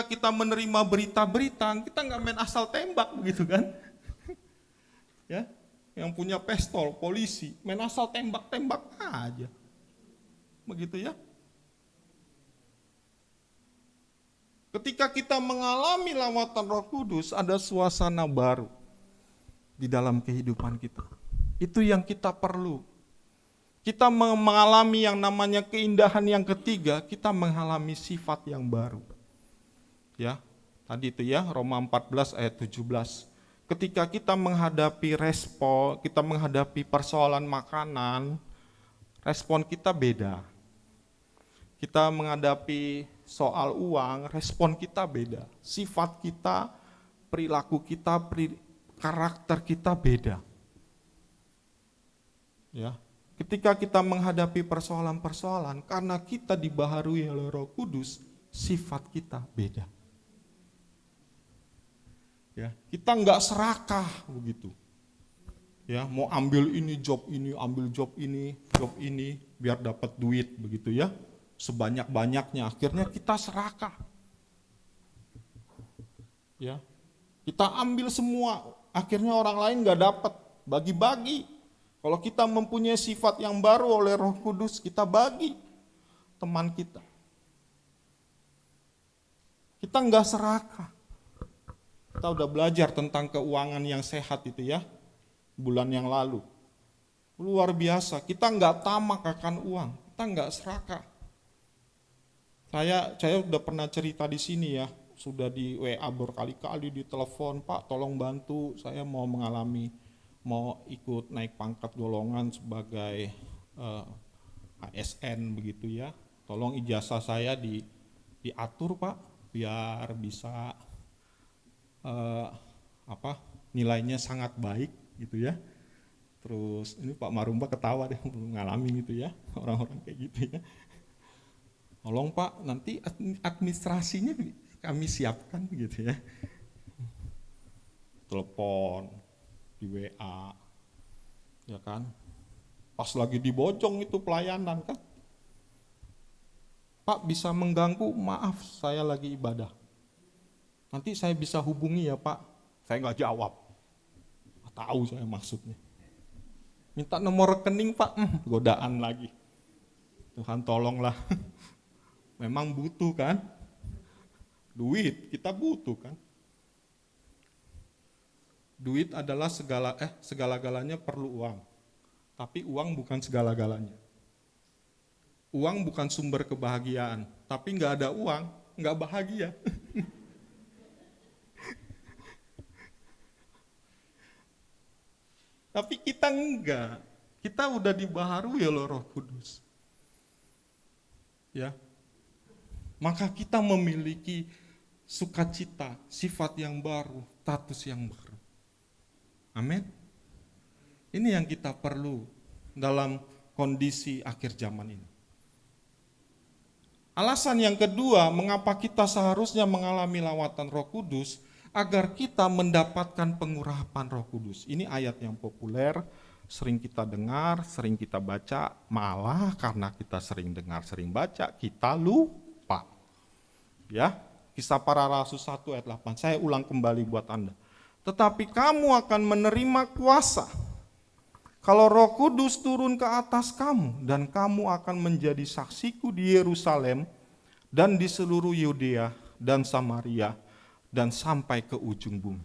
kita menerima berita-berita, kita nggak main asal tembak begitu kan? Ya, yang punya pistol, polisi, main asal tembak-tembak aja. Begitu ya. Ketika kita mengalami lawatan Roh Kudus, ada suasana baru di dalam kehidupan kita. Itu yang kita perlu. Kita mengalami yang namanya keindahan yang ketiga, kita mengalami sifat yang baru. Ya, tadi itu ya, Roma 14 ayat 17. Ketika kita menghadapi kita menghadapi persoalan makanan, respon kita beda. Kita menghadapi soal uang, respon kita beda. Sifat kita, perilaku kita, karakter kita beda. Ya, ketika kita menghadapi persoalan-persoalan, karena kita dibaharui oleh Roh Kudus, sifat kita beda. Ya, kita nggak serakah begitu. Ya, mau ambil ini, ambil job ini, biar dapat duit begitu ya. Sebanyak-banyaknya, akhirnya kita serakah. Ya, kita ambil semua, akhirnya orang lain nggak dapat, bagi-bagi. Kalau kita mempunyai sifat yang baru oleh Roh Kudus, kita bagi teman kita. Kita nggak serakah. Kita udah belajar tentang keuangan yang sehat itu ya, bulan yang lalu. Luar biasa, kita nggak tamak akan uang, kita nggak serakah. Saya udah pernah cerita di sini ya, sudah di WA berkali-kali, di telepon, Pak tolong bantu, saya mau ikut naik pangkat golongan sebagai ASN begitu ya. Tolong ijazah saya diatur Pak, biar bisa nilainya sangat baik gitu ya. Terus ini Pak Marumba ketawa deh, ngalamin gitu ya, orang-orang kayak gitu ya. Tolong Pak, nanti administrasinya kami siapkan gitu ya. Telepon, di WA, ya kan. Pas lagi di Bojong itu pelayanan kan. Pak bisa mengganggu, maaf saya lagi ibadah. Nanti saya bisa hubungi ya Pak. Saya nggak jawab. Nggak tahu saya maksudnya. Minta nomor rekening Pak, godaan lagi. Tuhan tolonglah. Memang butuh kan? Duit, kita butuh kan? Duit adalah segala-galanya perlu uang. Tapi uang bukan segala-galanya. Uang bukan sumber kebahagiaan. Tapi nggak ada uang, nggak bahagia. Tapi kita enggak. Kita udah dibaharui oleh Roh Kudus. Ya. Maka kita memiliki sukacita, sifat yang baru, status yang baru. Amin. Ini yang kita perlu dalam kondisi akhir zaman ini. Alasan yang kedua, mengapa kita seharusnya mengalami lawatan Roh Kudus, agar kita mendapatkan pengurapan Roh Kudus. Ini ayat yang populer, sering kita dengar, sering kita baca, malah karena kita sering dengar, sering baca, kita lupa. Ya, Kisah Para Rasul 1 ayat 8, saya ulang kembali buat Anda. Tetapi kamu akan menerima kuasa kalau Roh Kudus turun ke atas kamu, dan kamu akan menjadi saksiku di Yerusalem dan di seluruh Yudea dan Samaria dan sampai ke ujung bumi.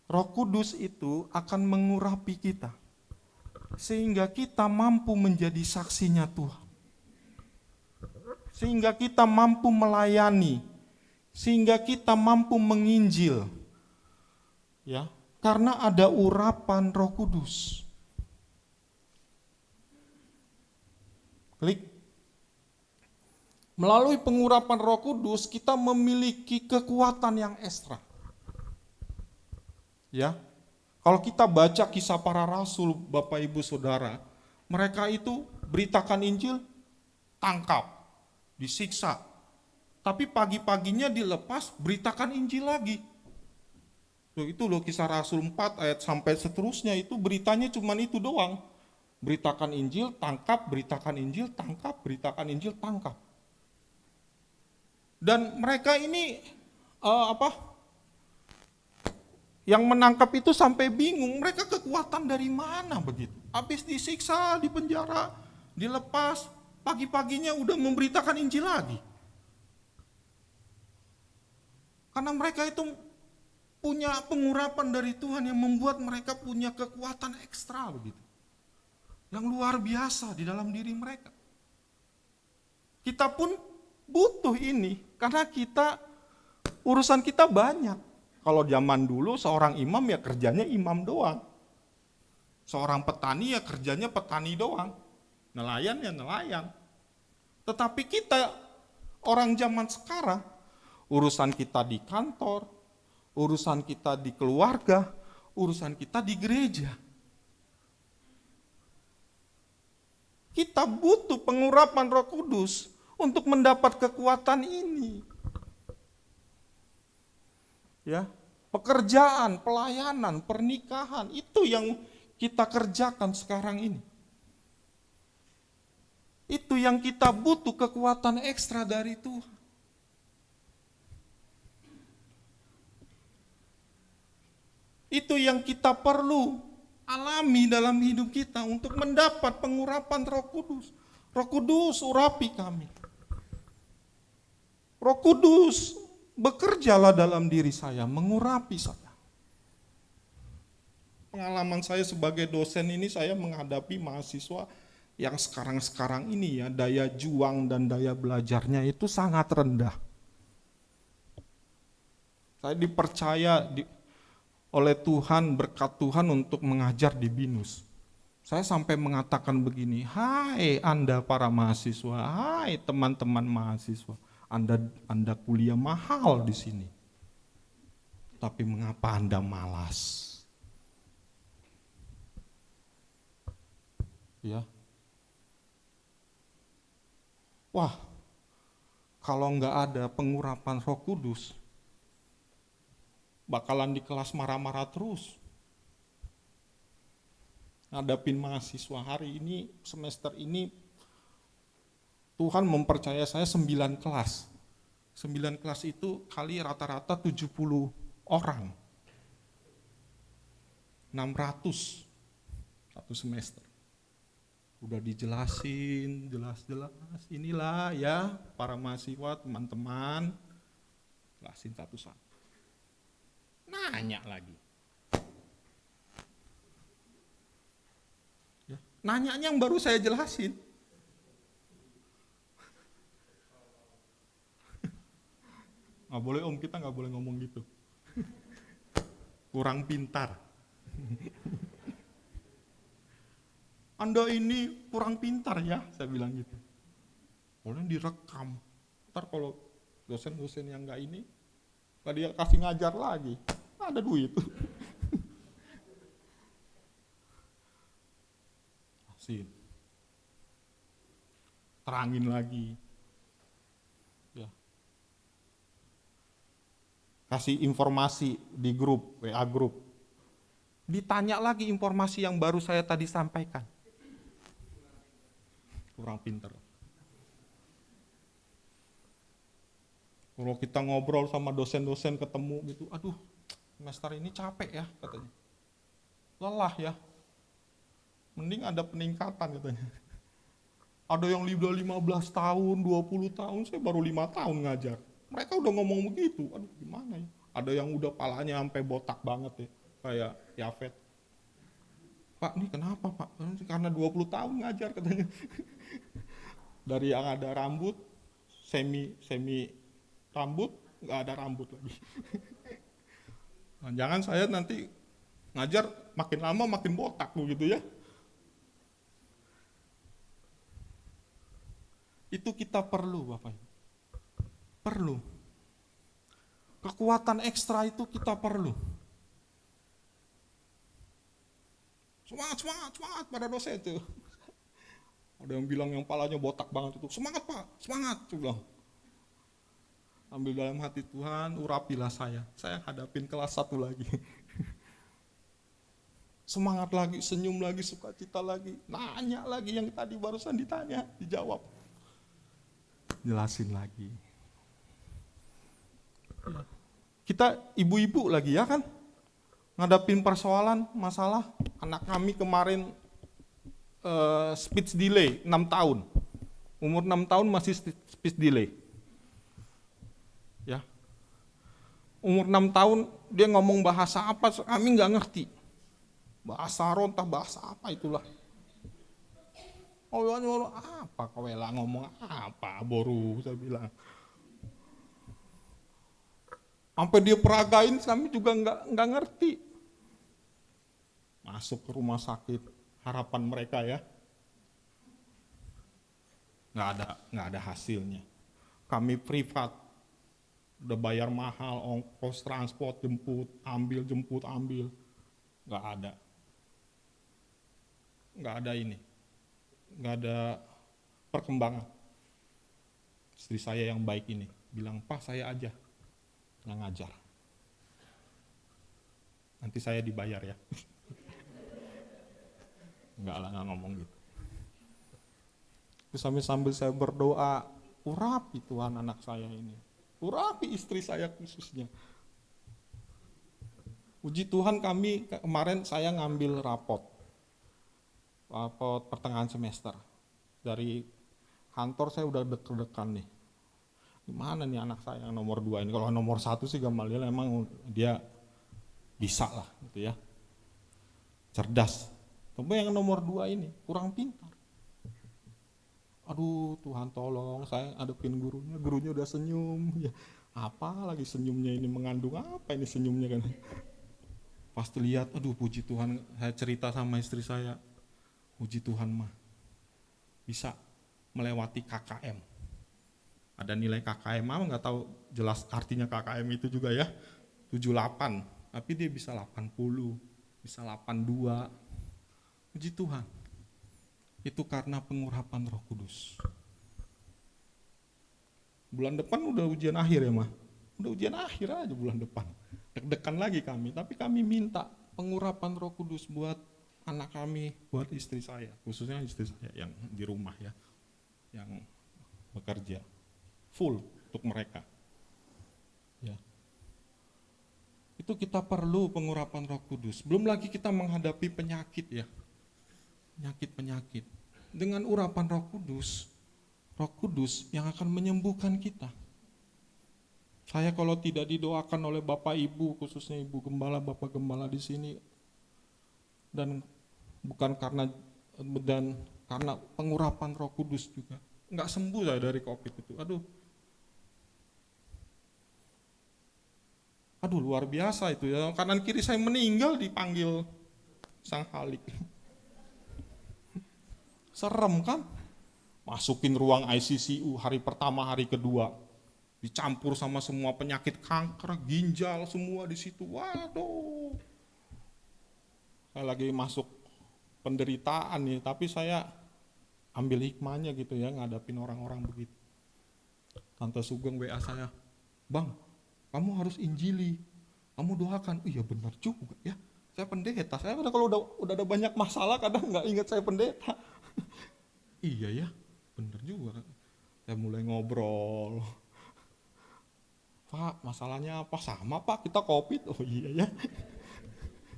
Roh Kudus itu akan mengurapi kita sehingga kita mampu menjadi saksinya Tuhan. Sehingga kita mampu melayani, sehingga kita mampu menginjil. Ya. Karena ada urapan Roh Kudus. Klik. Melalui pengurapan Roh Kudus kita memiliki kekuatan yang ekstra. Ya. Kalau kita baca Kisah Para Rasul, Bapak Ibu Saudara, mereka itu beritakan Injil, tangkap, disiksa. Tapi pagi-paginya dilepas, beritakan Injil lagi. Itu loh Kisah Rasul 4 ayat sampai seterusnya, itu beritanya cuma itu doang. Beritakan Injil, tangkap, beritakan Injil, tangkap, beritakan Injil, tangkap. Dan mereka ini yang menangkap itu sampai bingung, mereka kekuatan dari mana begitu? Habis disiksa, di penjara, dilepas, pagi-paginya udah memberitakan Injil lagi. Karena mereka itu punya pengurapan dari Tuhan yang membuat mereka punya kekuatan ekstra begitu. Yang luar biasa di dalam diri mereka. Kita pun butuh ini karena urusan kita banyak. Kalau zaman dulu seorang imam ya kerjanya imam doang. Seorang petani ya kerjanya petani doang. Nelayan ya nelayan. Tetapi kita orang zaman sekarang, urusan kita di kantor, urusan kita di keluarga, urusan kita di gereja. Kita butuh pengurapan Roh Kudus untuk mendapat kekuatan ini. Ya, pekerjaan, pelayanan, pernikahan, itu yang kita kerjakan sekarang ini. Itu yang kita butuh kekuatan ekstra dari Tuhan. Itu yang kita perlu alami dalam hidup kita untuk mendapat pengurapan Roh Kudus. Roh Kudus urapi kami. Roh Kudus bekerjalah dalam diri saya, mengurapi saya. Pengalaman saya sebagai dosen ini, saya menghadapi mahasiswa yang sekarang-sekarang ini ya, daya juang dan daya belajarnya itu sangat rendah. Saya dipercaya oleh Tuhan, berkat Tuhan untuk mengajar di BINUS. Saya sampai mengatakan begini, hai Anda para mahasiswa, hai teman-teman mahasiswa, Anda kuliah mahal di sini. Tapi mengapa Anda malas? Ya. Wah, kalau nggak ada pengurapan Roh Kudus, bakalan di kelas marah-marah terus. Ngadapin mahasiswa hari ini, semester ini, Tuhan mempercaya saya 9 kelas. 9 kelas itu kali rata-rata 70 orang. 600 satu semester. Udah dijelasin, jelas-jelas, inilah ya para mahasiswa, teman-teman, jelasin satu-satu. Nanya lagi. Ya, nanyanya yang baru saya jelasin. Nggak boleh om, kita nggak boleh ngomong gitu. Kurang pintar. Anda ini kurang pintar ya, saya bilang gitu. Boleh direkam. Ntar kalau dosen-dosen yang nggak ini, nggak dia kasih ngajar lagi, ada duit. Kasih. Terangin lagi. Ya. Kasih informasi di grup, WA grup. Ditanya lagi informasi yang baru saya tadi sampaikan. Kurang pintar. Kalau kita ngobrol sama dosen-dosen ketemu gitu, aduh semester ini capek ya katanya. Lelah ya. Mending ada peningkatan katanya. Ada yang udah 15 tahun, 20 tahun, saya baru 5 tahun ngajar. Mereka udah ngomong begitu, aduh gimana ya. Ada yang udah palanya sampai botak banget ya, kayak Yafet. Pak, ini kenapa Pak? Karena 20 tahun ngajar katanya. Dari yang ada rambut, semi rambut, nggak ada rambut lagi. Nah, jangan saya nanti ngajar makin lama makin botak begitu ya. Itu kita perlu Bapak Ibu. Perlu. Kekuatan ekstra itu kita perlu. Semangat pada dosen itu. Ada yang bilang yang palanya botak banget itu, semangat Pak, semangat. Saya bilang. Ambil dalam hati Tuhan, urapilah saya hadapin kelas 1 lagi. Semangat lagi, senyum lagi, sukacita lagi, nanya lagi yang tadi barusan ditanya, dijawab. Jelasin lagi. Kita ibu-ibu lagi ya kan, ngadapin persoalan, masalah. Anak kami kemarin speech delay 6 tahun. Umur 6 tahun masih speech delay. Ya. Umur 6 tahun dia ngomong bahasa apa, kami nggak ngerti. Bahasa rontah, bahasa apa itulah. Oh, apa kau lah ngomong apa, boru, saya bilang. Sampai dia peragain, kami juga nggak ngerti. Masuk ke rumah sakit, harapan mereka ya, nggak ada hasilnya. Kami privat, udah bayar mahal, ongkos transport, jemput, ambil, nggak ada. Nggak ada perkembangan. Istri saya yang baik ini bilang, Pak saya aja yang ngajar, nanti saya dibayar ya. Enggak lah, nggak ngomong gitu. Terus sambil saya berdoa, urapi Tuhan anak saya ini, urapi istri saya khususnya. Puji Tuhan kami kemarin saya ngambil rapot pertengahan semester. Dari kantor saya udah deg-degan nih. Gimana nih anak saya yang nomor 2 ini? Kalau nomor 1 sih Gamaliel emang dia bisa lah gitu ya. Cerdas. Tapi yang nomor 2 ini kurang pintar. Aduh Tuhan tolong, saya hadapin gurunya udah senyum. Ya, apa lagi senyumnya ini, mengandung apa ini senyumnya kan. Pasti lihat, aduh puji Tuhan, saya cerita sama istri saya, puji Tuhan mah bisa melewati KKM. Ada nilai KKM, mama nggak tahu jelas artinya KKM itu juga ya, 78, tapi dia bisa 80, bisa 82. Puji Tuhan, itu karena pengurapan Roh Kudus. Bulan depan udah ujian akhir ya mah, udah ujian akhir aja bulan depan. Deg-degan lagi kami, tapi kami minta pengurapan Roh Kudus buat anak kami, buat istri saya, khususnya istri saya yang di rumah ya, yang bekerja full untuk mereka. Ya. Itu kita perlu pengurapan Roh Kudus. Belum lagi kita menghadapi penyakit ya. Penyakit-penyakit. Dengan urapan Roh Kudus yang akan menyembuhkan kita. Saya kalau tidak didoakan oleh Bapak Ibu, khususnya Ibu Gembala, Bapak Gembala di sini, dan bukan karena pengurapan Roh Kudus juga, nggak sembuh saya dari COVID itu. Aduh luar biasa itu ya. Kanan kiri saya meninggal dipanggil Sang Halik. Serem kan? Masukin ruang ICCU hari pertama, hari kedua. Dicampur sama semua penyakit kanker, ginjal, semua di situ. Waduh. Saya lagi masuk penderitaan nih, tapi saya ambil hikmahnya gitu ya, ngadapin orang-orang begitu. Tante Sugeng WA saya, "Bang, kamu harus injili, kamu doakan." Iya benar juga ya, saya pendeta. Saya kalau udah ada banyak masalah kadang nggak ingat saya pendeta. Iya ya, benar juga. Saya mulai ngobrol, "Pak, masalahnya apa?" "Sama Pak, kita COVID." "Oh iya ya."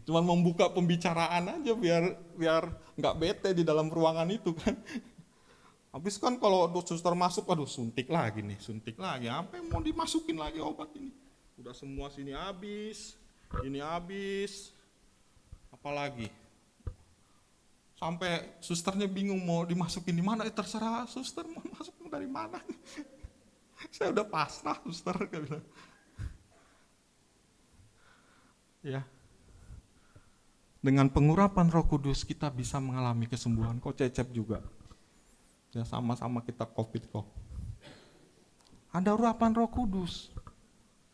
Cuman membuka pembicaraan aja biar nggak bete di dalam ruangan itu kan. Habis kan kalau suster masuk, aduh suntik lagi, apa yang mau dimasukin lagi obat ini? Udah semua sini habis, ini habis, apalagi? Sampai susternya bingung mau dimasukin di mana, terserah suster mau masukin dari mana. Saya udah pasrah suster, kayak bilang. Ya. Dengan pengurapan Roh Kudus kita bisa mengalami kesembuhan. Kok Cecep juga? Ya sama-sama kita COVID kok. Ada urapan Roh Kudus.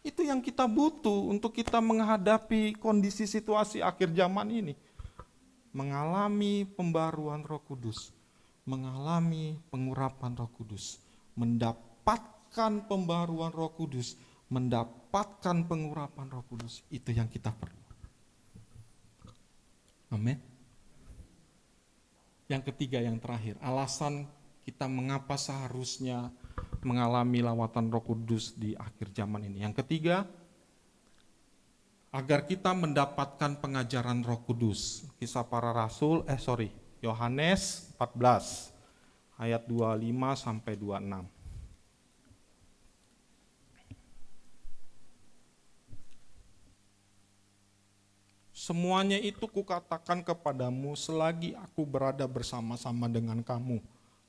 Itu yang kita butuh untuk kita menghadapi kondisi situasi akhir zaman ini. Mengalami pembaruan Roh Kudus, mengalami pengurapan Roh Kudus, mendapatkan pembaruan Roh Kudus, mendapatkan pengurapan Roh Kudus. Itu yang kita perlu. Amin. Yang ketiga, yang terakhir, alasan kita mengapa seharusnya mengalami lawatan Roh Kudus di akhir zaman ini. Yang ketiga, agar kita mendapatkan pengajaran Roh Kudus. Kisah Para Rasul, Yohanes 14 ayat 25 sampai 26. Semuanya itu kukatakan kepadamu selagi aku berada bersama-sama dengan kamu.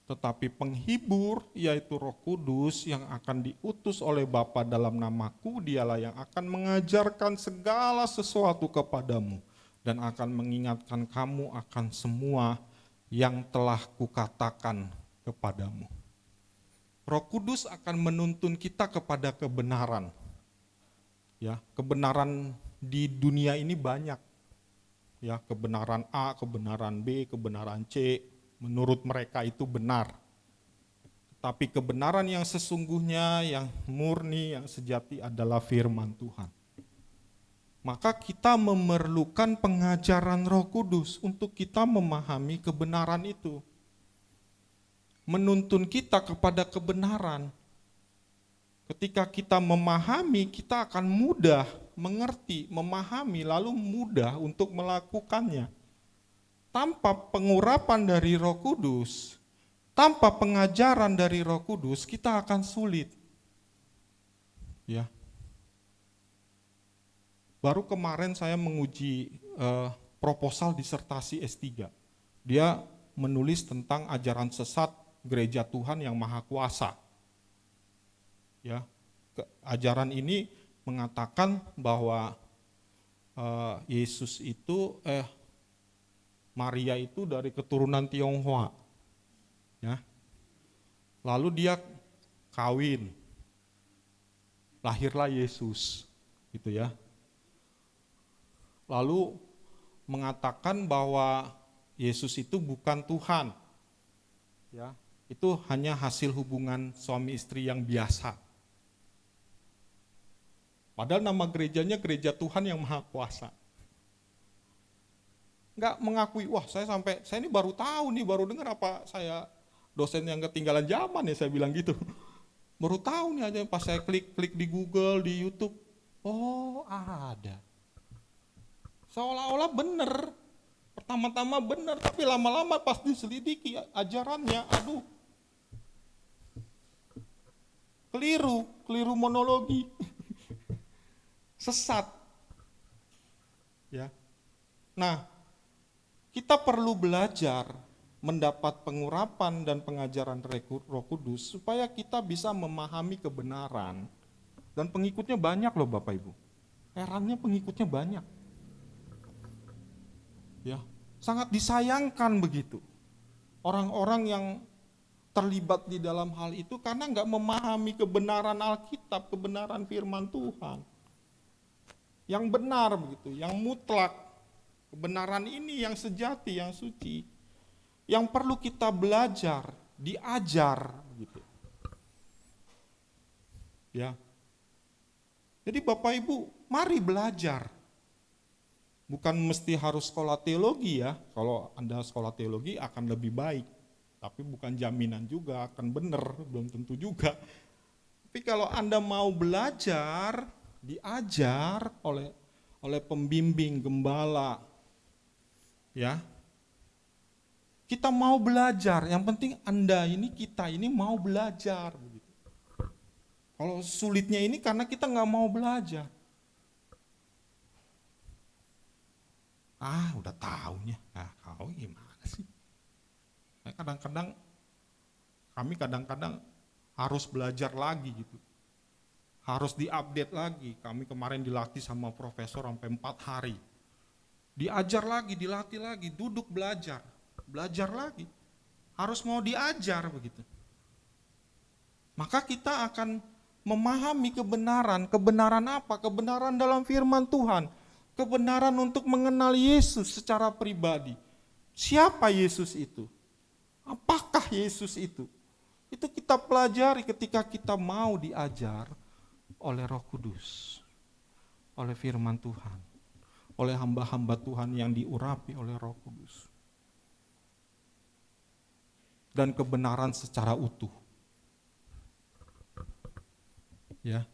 Tetapi penghibur, yaitu Roh Kudus yang akan diutus oleh Bapa dalam namaku, dialah yang akan mengajarkan segala sesuatu kepadamu dan akan mengingatkan kamu akan semua yang telah kukatakan kepadamu. Roh Kudus akan menuntun kita kepada kebenaran. Ya, kebenaran di dunia ini banyak. Ya, kebenaran A, kebenaran B, kebenaran C, menurut mereka itu benar. Tapi kebenaran yang sesungguhnya, yang murni, yang sejati adalah firman Tuhan. Maka kita memerlukan pengajaran Roh Kudus untuk kita memahami kebenaran itu. Menuntun kita kepada kebenaran. Ketika kita memahami, kita akan mudah mengerti, memahami, lalu mudah untuk melakukannya. Tanpa pengurapan dari Roh Kudus, tanpa pengajaran dari Roh Kudus, kita akan sulit. Ya. Baru kemarin saya menguji proposal disertasi S3. Dia menulis tentang ajaran sesat Gereja Tuhan yang Maha Kuasa. Ya, ajaran ini mengatakan bahwa Yesus itu Maria itu dari keturunan Tionghoa. Ya. Lalu dia kawin. Lahirlah Yesus, gitu ya. Lalu mengatakan bahwa Yesus itu bukan Tuhan. Ya, itu hanya hasil hubungan suami istri yang biasa. Padahal nama gerejanya Gereja Tuhan yang Maha Kuasa. Enggak mengakui, wah saya ini baru tahu nih, baru dengar apa saya dosen yang ketinggalan zaman ya, saya bilang gitu. Baru tahu nih aja pas saya klik di Google, di YouTube. Oh ada. Seolah-olah benar. Pertama-tama benar, tapi lama-lama pas diselidiki ajarannya, aduh. Keliru monologi. Sesat. Ya. Nah, kita perlu belajar mendapat pengurapan dan pengajaran Roh Kudus supaya kita bisa memahami kebenaran. Dan pengikutnya banyak loh Bapak Ibu. Herannya pengikutnya banyak. Ya, sangat disayangkan begitu. orang-orang yang terlibat di dalam hal itu karena nggak memahami kebenaran Alkitab, kebenaran firman Tuhan. Yang benar begitu, yang mutlak. Kebenaran ini yang sejati, yang suci. Yang perlu kita belajar, diajar gitu. Ya. Jadi Bapak Ibu, mari belajar. Bukan mesti harus sekolah teologi ya. Kalau Anda sekolah teologi akan lebih baik. Tapi bukan jaminan juga akan benar, belum tentu juga. Tapi kalau Anda mau belajar, diajar oleh pembimbing, gembala, ya, kita mau belajar. Yang penting Anda ini, kita ini mau belajar. Kalau sulitnya ini karena kita nggak mau belajar. Udah taunya. Kau gimana sih? Kami kadang-kadang harus belajar lagi gitu. Harus diupdate lagi. Kami kemarin dilatih sama profesor sampai 4 hari. Diajar lagi, dilatih lagi, duduk belajar lagi. Harus mau diajar begitu. Maka kita akan memahami kebenaran. Kebenaran apa? Kebenaran dalam firman Tuhan. Kebenaran untuk mengenal Yesus secara pribadi. Siapa Yesus itu? Apakah Yesus itu? Itu kita pelajari ketika kita mau diajar oleh Roh Kudus, oleh firman Tuhan, oleh hamba-hamba Tuhan yang diurapi oleh Roh Kudus. Dan kebenaran secara utuh. Ya.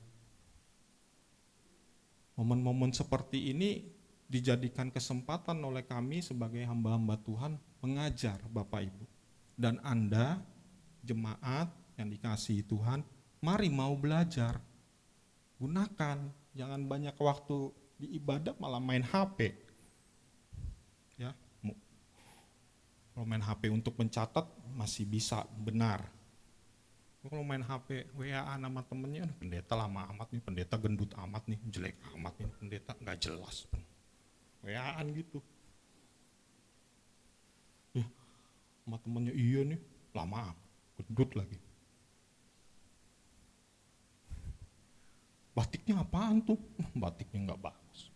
Momen-momen seperti ini dijadikan kesempatan oleh kami sebagai hamba-hamba Tuhan mengajar Bapak Ibu. Dan Anda, jemaat yang dikasihi Tuhan, mari mau belajar. Gunakan, jangan banyak waktu di ibadah malah main HP. Ya, kalau main HP untuk mencatat masih bisa benar. Kalau main HP WA sama temennya, pendeta lama amat nih, pendeta gendut amat nih, jelek amat nih, pendeta nggak jelas. WA-an gitu. Ya, sama temennya iya nih, lama gendut lagi. Batiknya apaan tuh? Batiknya nggak bagus.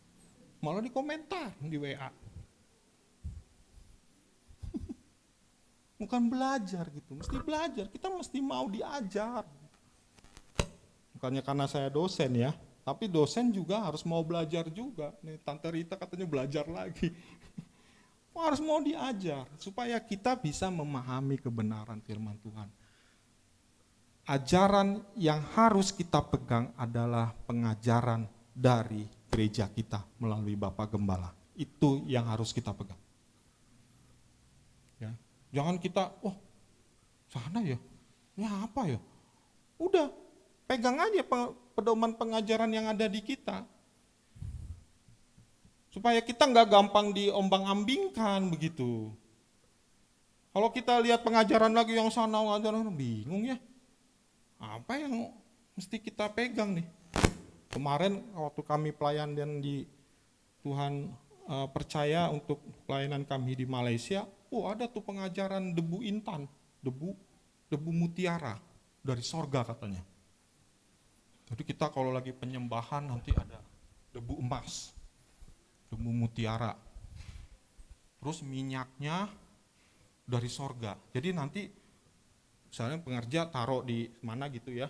Malah di komentar di WA. Bukan belajar gitu, mesti belajar. Kita mesti mau diajar. Bukannya karena saya dosen ya, tapi dosen juga harus mau belajar juga. Nih Tante Rita katanya belajar lagi. Harus mau diajar supaya kita bisa memahami kebenaran firman Tuhan. Ajaran yang harus kita pegang adalah pengajaran dari gereja kita melalui Bapak Gembala. Itu yang harus kita pegang. Ya. Jangan kita, sana ya, ini apa ya? Udah, pegang aja pedoman pengajaran yang ada di kita. Supaya kita nggak gampang diombang-ambingkan begitu. Kalau kita lihat pengajaran lagi yang sana, bingung ya. Apa yang mesti kita pegang nih? Kemarin waktu kami pelayanan di Tuhan percaya untuk pelayanan kami di Malaysia, ada tuh pengajaran debu intan, debu mutiara dari sorga katanya. Jadi kita kalau lagi penyembahan nanti ada debu emas, debu mutiara, terus minyaknya dari sorga. Jadi nanti misalnya pengerja taruh di mana gitu ya,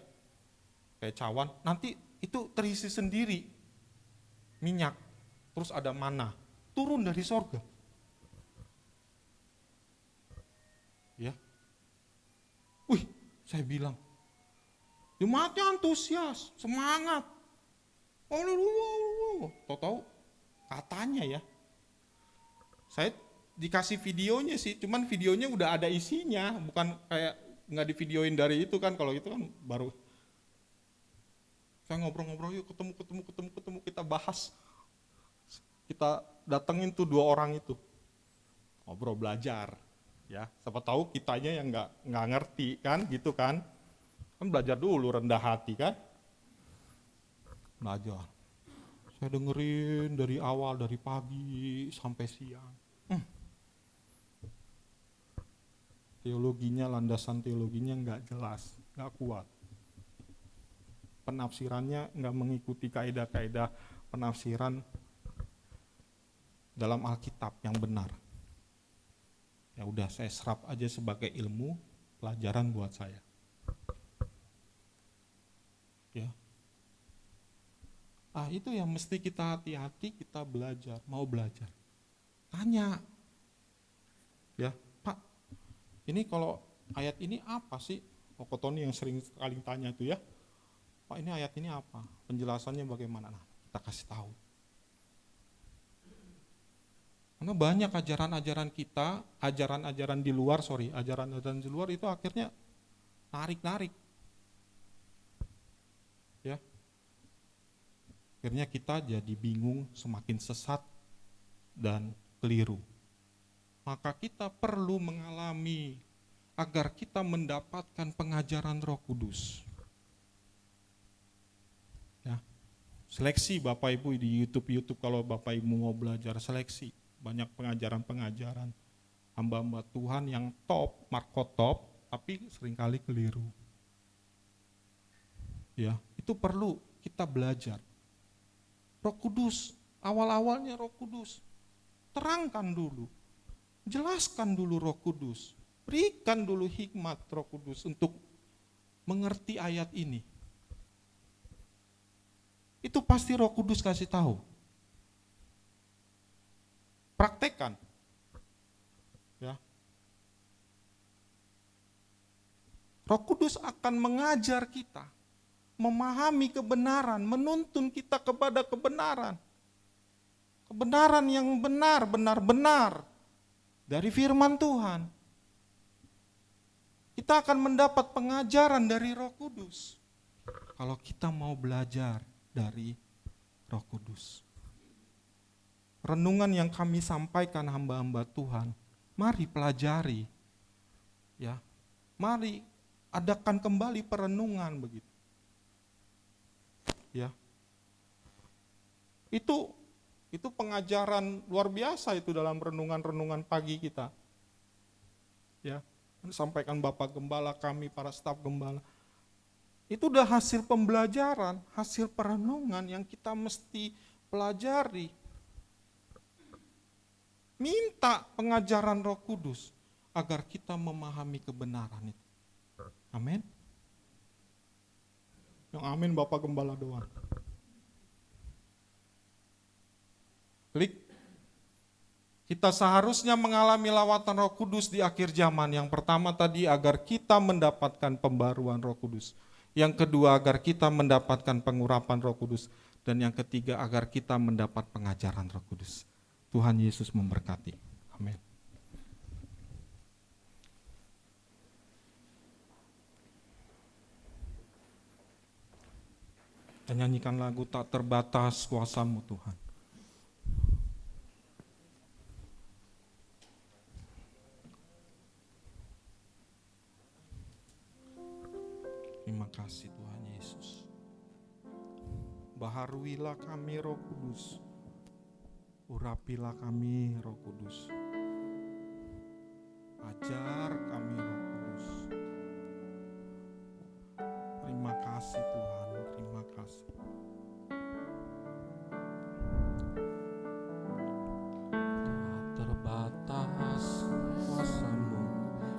kayak cawan, nanti itu terisi sendiri minyak, terus ada mana, turun dari sorga. Ya, saya bilang, jemaatnya antusias, semangat. Tahu-tahu katanya ya, saya dikasih videonya sih, cuman videonya udah ada isinya, bukan kayak nggak divideoin dari itu kan, kalau itu kan baru. Saya ngobrol-ngobrol, yuk ketemu, kita bahas. Kita datengin tuh 2 orang itu, ngobrol belajar. Ya, siapa tahu kitanya yang nggak ngerti kan, gitu kan belajar dulu rendah hati kan, belajar. Saya dengerin dari awal, dari pagi sampai siang. Teologinya, landasan teologinya nggak jelas, nggak kuat. Penafsirannya nggak mengikuti kaidah-kaidah penafsiran dalam Alkitab yang benar. Ya udah, saya serap aja sebagai ilmu pelajaran buat saya. Ya. Itu yang mesti kita hati-hati, kita belajar, mau belajar. Tanya. Ya, Pak, ini kalau ayat ini apa sih? Tony yang sering sekali tanya itu ya. Pak, ini ayat ini apa? Penjelasannya bagaimana? Nah, kita kasih tahu. Karena banyak ajaran-ajaran kita, ajaran-ajaran di luar itu akhirnya narik-narik. Ya. Akhirnya kita jadi bingung, semakin sesat dan keliru. Maka kita perlu mengalami agar kita mendapatkan pengajaran Roh Kudus. Ya. Seleksi Bapak Ibu di YouTube kalau Bapak Ibu mau belajar, seleksi. Banyak pengajaran-pengajaran hamba-hamba Tuhan yang top, markotop, tapi seringkali keliru. Ya, itu perlu kita belajar. Roh Kudus, awal-awalnya Roh Kudus, terangkan dulu, jelaskan dulu Roh Kudus, berikan dulu hikmat Roh Kudus untuk mengerti ayat ini. Itu pasti Roh Kudus kasih tahu. Praktekkan. Ya. Roh Kudus akan mengajar kita memahami kebenaran, menuntun kita kepada kebenaran. Kebenaran yang benar, benar-benar dari firman Tuhan. Kita akan mendapat pengajaran dari Roh Kudus kalau kita mau belajar dari Roh Kudus. Renungan yang kami sampaikan hamba-hamba Tuhan, mari pelajari. Ya. Mari adakan kembali perenungan begitu. Ya. Itu pengajaran luar biasa itu dalam renungan-renungan pagi kita. Ya. Sampaikan Bapak Gembala kami, para staf Gembala. Itu udah hasil pembelajaran, hasil perenungan yang kita mesti pelajari. Minta pengajaran Roh Kudus agar kita memahami kebenaran itu. Amin. Yang amin Bapak Gembala doang. Klik. Kita seharusnya mengalami lawatan Roh Kudus di akhir zaman. Yang pertama tadi agar kita mendapatkan pembaruan Roh Kudus. Yang kedua agar kita mendapatkan pengurapan Roh Kudus. Dan yang ketiga agar kita mendapat pengajaran Roh Kudus. Tuhan Yesus memberkati. Amin. Kita nyanyikan lagu Tak Terbatas Kuasa-Mu Tuhan. Terima kasih Tuhan Yesus. Baharuilah kami Roh Kudus. Urapilah kami Roh Kudus. Ajar kami Roh Kudus. Terima kasih Tuhan, terima kasih. Tak terbatas kuasa-Mu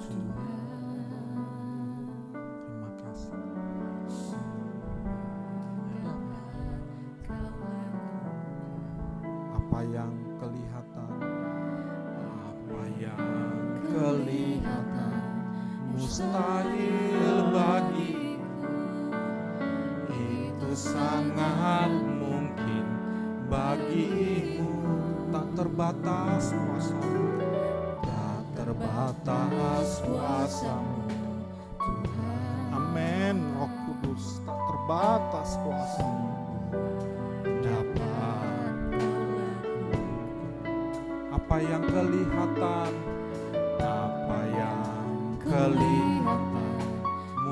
Tuhan. Terima kasih. Apa yang kelihatan mustahil bagiku, itu sangat mungkin bagimu. Tak terbatas kuasa-Mu, tak terbatas kuasa-Mu Tuhan. Amin. Roh Kudus, tak terbatas kuasa-Mu dapat apa yang kelihatan,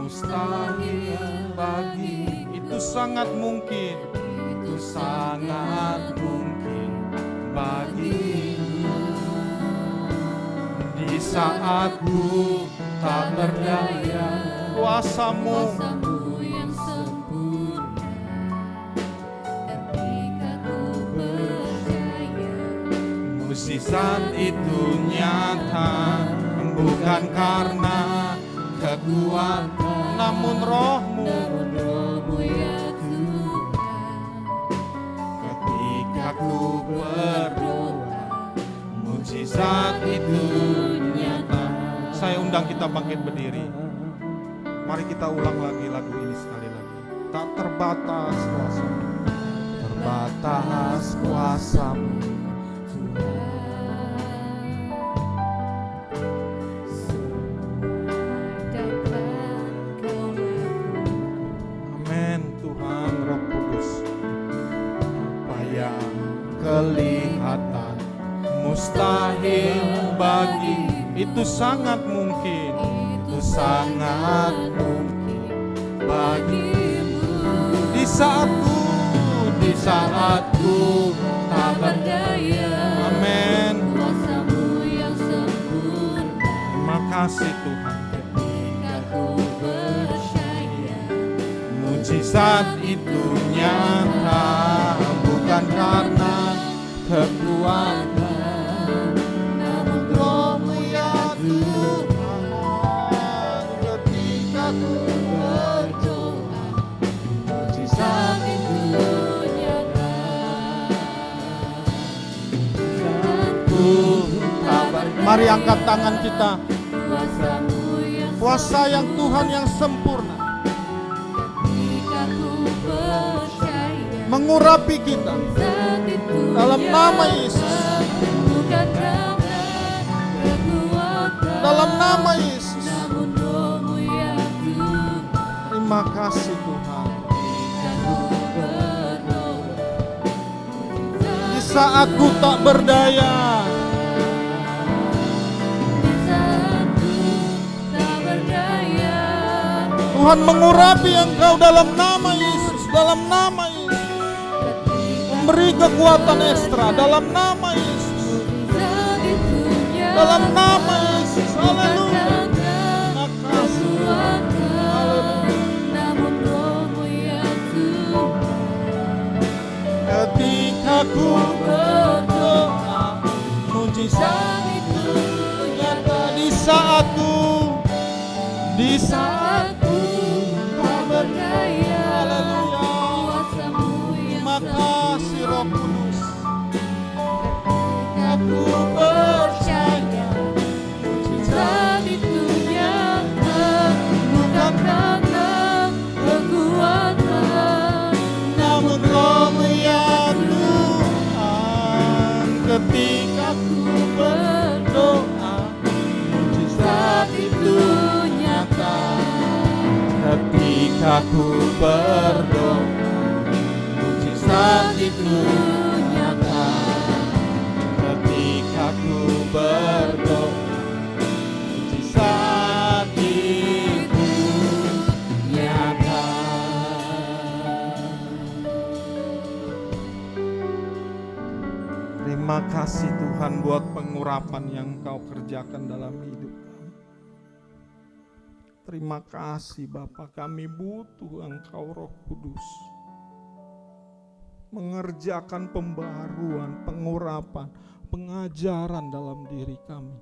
mustahil bagi, itu sangat mungkin, itu sangat mungkin bagimu. Di saat ku kuasa-Mu. Kuasa-Mu yang sempurna, ketika ku percaya, Mukjizat itu nyata, bukan karena kekuatan, namun Roh-Mu. namun Roh-Mu ya Tuhan. Ketika ku berdoa, mukjizat itu nyata. Saya undang kita bangkit berdiri. Mari kita ulang lagi lagu ini sekali lagi. Tak terbatas kuasa-Mu, terbatas kuasa-Mu. Amin Tuhan Roh Kudus. Apa yang kelihatan mustahil bagi, itu sangat mungkin. Itu sangat mungkin bagimu. Di saatku tak berdaya. Amin. Kuasa-Mu yang sempurna, Terima kasih Tuhan. ketika ku percaya, Mukjizat itu nyata, bukan karena kekuatan, namun Roh-Mu ya Tuhan. Ketika ku berdoa, mukjizat itu nyata. ku kabar. Mari angkat tangan kita. Kuasa-Mu yang Kuasa yang Tuhan yang sempurna ketika ku percaya, mengurapi kita saat itu dalam nama Yesus. bukan karena kekuatan, Dalam nama Yesus. namun Roh-Mu ya Tuhan. Terima kasih Tuhan. Ketika ku berdoa, Di saat ku tak berdaya, di saat ku tak berdaya, Tuhan mengurapi engkau dalam nama Yesus. Dalam nama Yesus. Memberi kekuatan ekstra dalam nama Yesus. saat itu Dalam nama Yesus. Haleluya. karena kekuatan, namun Roh-Mu ya Tuhan. Ketika ku berdoa, mujizat itu nyata. Di saatku tak berdaya. Haleluya. Kuasa-Mu yang Terima kasih Roh Kudus. Aku percaya mujizat itu nyata, bukan karena kekuatan, Namun Roh-Mu ya Tuhan. Ketika ku berdoa, mujizat itu nyata. Ketika ku berdoa, mujizat itu nyata. Ketika ku berdoa, mujizat itu nyata. Terima kasih Tuhan buat pengurapan yang Kau kerjakan dalam hidup kami. Terima kasih Bapa, kami butuh Engkau Roh Kudus. Mengerjakan pembaruan, pengurapan, pengajaran dalam diri kami.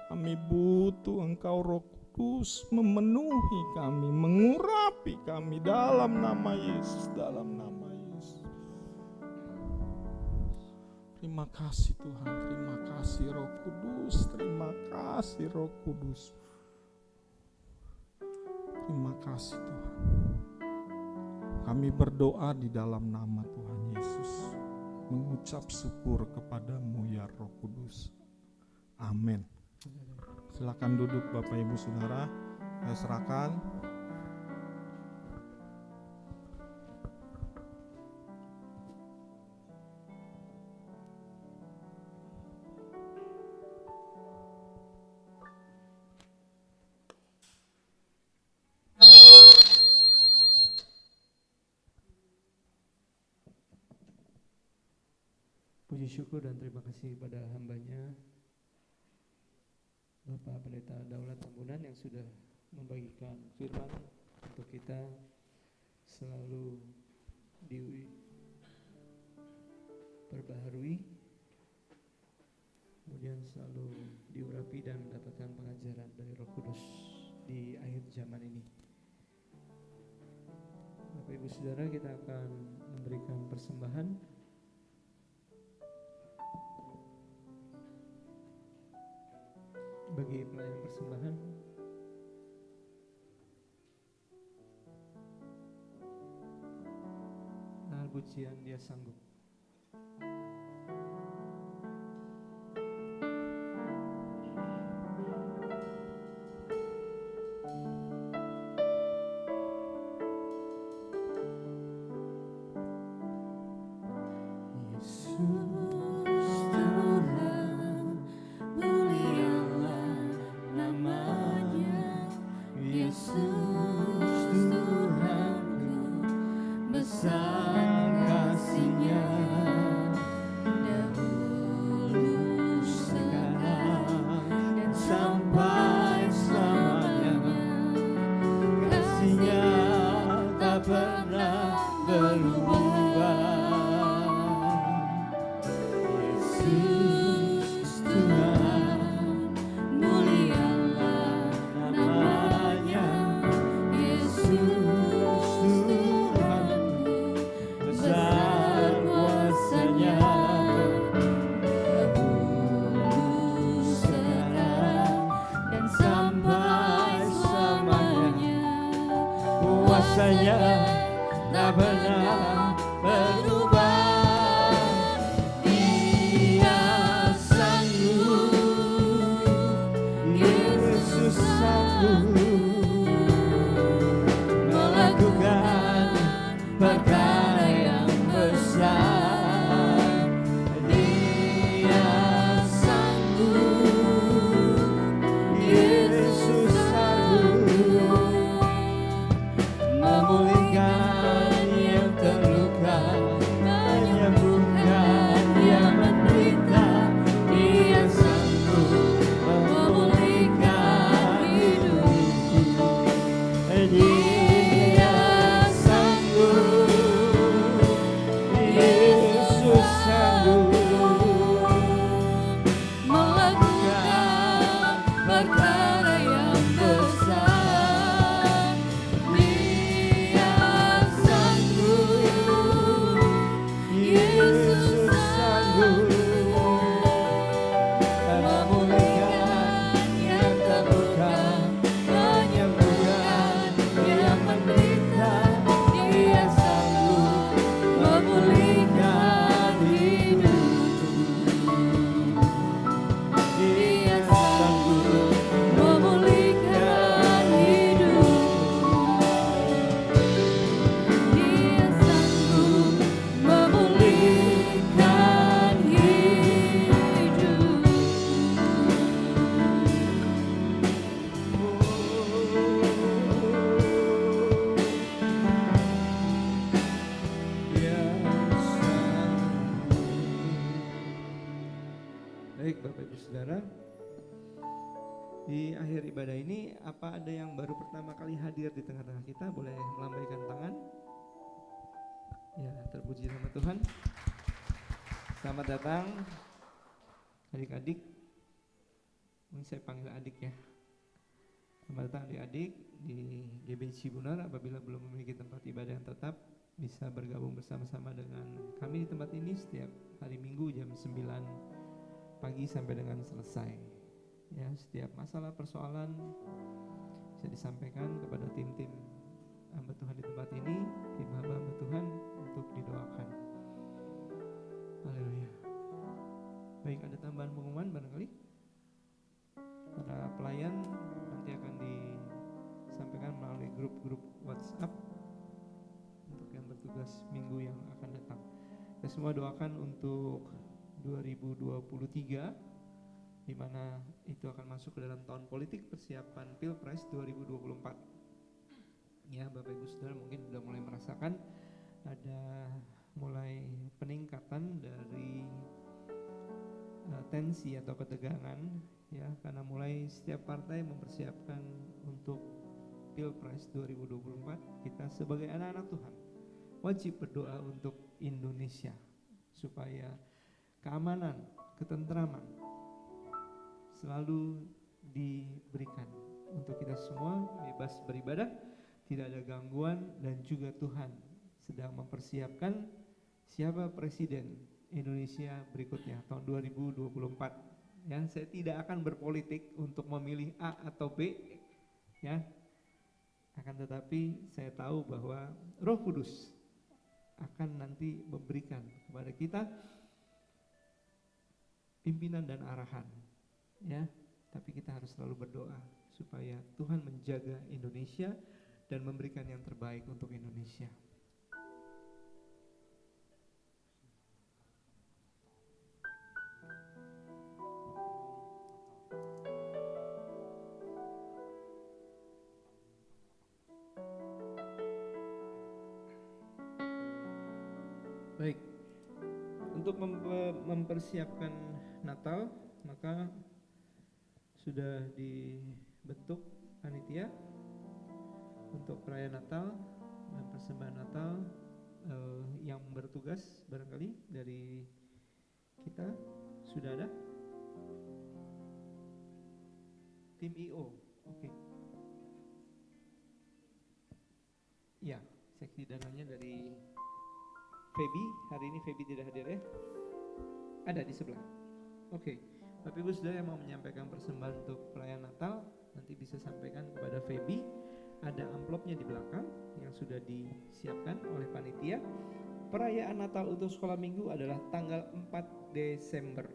Kami butuh Engkau Roh Kudus memenuhi kami, mengurapi kami dalam nama Yesus, dalam nama Yesus. Terima kasih Tuhan, terima kasih Roh Kudus, terima kasih Roh Kudus. Terima kasih Tuhan. Kami berdoa di dalam nama Tuhan Yesus, mengucap syukur kepadamu ya Roh Kudus. Amin. Silakan duduk Bapak Ibu Saudara, saya serahkan. Puji syukur dan terima kasih pada hambanya Bapak Pendeta Daulat Tambunan yang sudah membagikan firman untuk kita selalu diperbaharui, kemudian selalu diurapi dan mendapatkan pengajaran dari Roh Kudus di akhir zaman ini. Bapak Ibu Saudara, kita akan memberikan persembahan. Bagi pelayan persembahan, nah, pujian Dia sanggup. Kuasanya tak pernah berubah. Dia sanggup, Yesus sanggup melakukan perkara yang besar. Dia sanggup, Yesus sanggup memulihkan yang terluka, menyembuhkan yang menderita. Dia sanggup memulihkan hidupku. Dia sanggup, Yesus sanggup melakukan perkara yang besar. Dia sanggup, Yesus sanggup memulihkan yang terluka, menyembuhkan yang menderita. Dia sanggup memulihkan hidupku. Dia sanggup memulihkan hidupku. Dia sanggup memulihkan hidupku. Baik Bapak Ibu Saudara, di akhir ibadah ini apa ada yang baru pertama kali hadir di tengah-tengah kita? Boleh melambaikan tangan. Ya, terpuji nama Tuhan. Selamat datang adik-adik. Ini saya panggil adik ya. Selamat datang adik-adik di GBC Cibunar. Apabila belum memiliki tempat ibadah yang tetap, bisa bergabung bersama-sama dengan kami di tempat ini setiap hari Minggu jam 9 pagi sampai dengan selesai. Ya, setiap masalah persoalan bisa disampaikan kepada tim-tim hamba Tuhan di tempat ini, tim hamba Tuhan untuk didoakan. Haleluya. Baik, ada tambahan pengumuman barangkali? Para pelayan nanti akan disampaikan melalui grup-grup WhatsApp untuk yang bertugas minggu yang akan datang. Kita semua doakan untuk 2023, di mana itu akan masuk ke dalam tahun politik persiapan Pilpres 2024. Ya, Bapak Ibu Saudara mungkin sudah mulai merasakan ada mulai peningkatan dari tensi atau ketegangan ya, karena mulai setiap partai mempersiapkan untuk Pilpres 2024, kita sebagai anak-anak Tuhan wajib berdoa untuk Indonesia supaya keamanan, ketentraman selalu diberikan untuk kita semua, bebas beribadah, tidak ada gangguan, dan juga Tuhan sedang mempersiapkan siapa presiden Indonesia berikutnya tahun 2024. Ya, saya tidak akan berpolitik untuk memilih A atau B, ya. Akan tetapi saya tahu bahwa Roh Kudus akan nanti memberikan kepada kita pimpinan dan arahan, ya. Tapi kita harus selalu berdoa supaya Tuhan menjaga Indonesia dan memberikan yang terbaik untuk Indonesia. Baik, untuk mempersiapkan Natal, maka sudah dibentuk panitia untuk perayaan Natal dan persembahan Natal. Yang bertugas barangkali dari kita sudah ada tim IO. Oke. Ya, seksi dananya dari Feby. Hari ini Feby tidak hadir, ya? Ada di sebelah. Oke. Bapak Ibu Saudara yang mau menyampaikan persembahan untuk perayaan Natal, nanti bisa sampaikan kepada Feby. Ada amplopnya di belakang yang sudah disiapkan oleh panitia. Perayaan Natal untuk sekolah minggu adalah tanggal 4 Desember.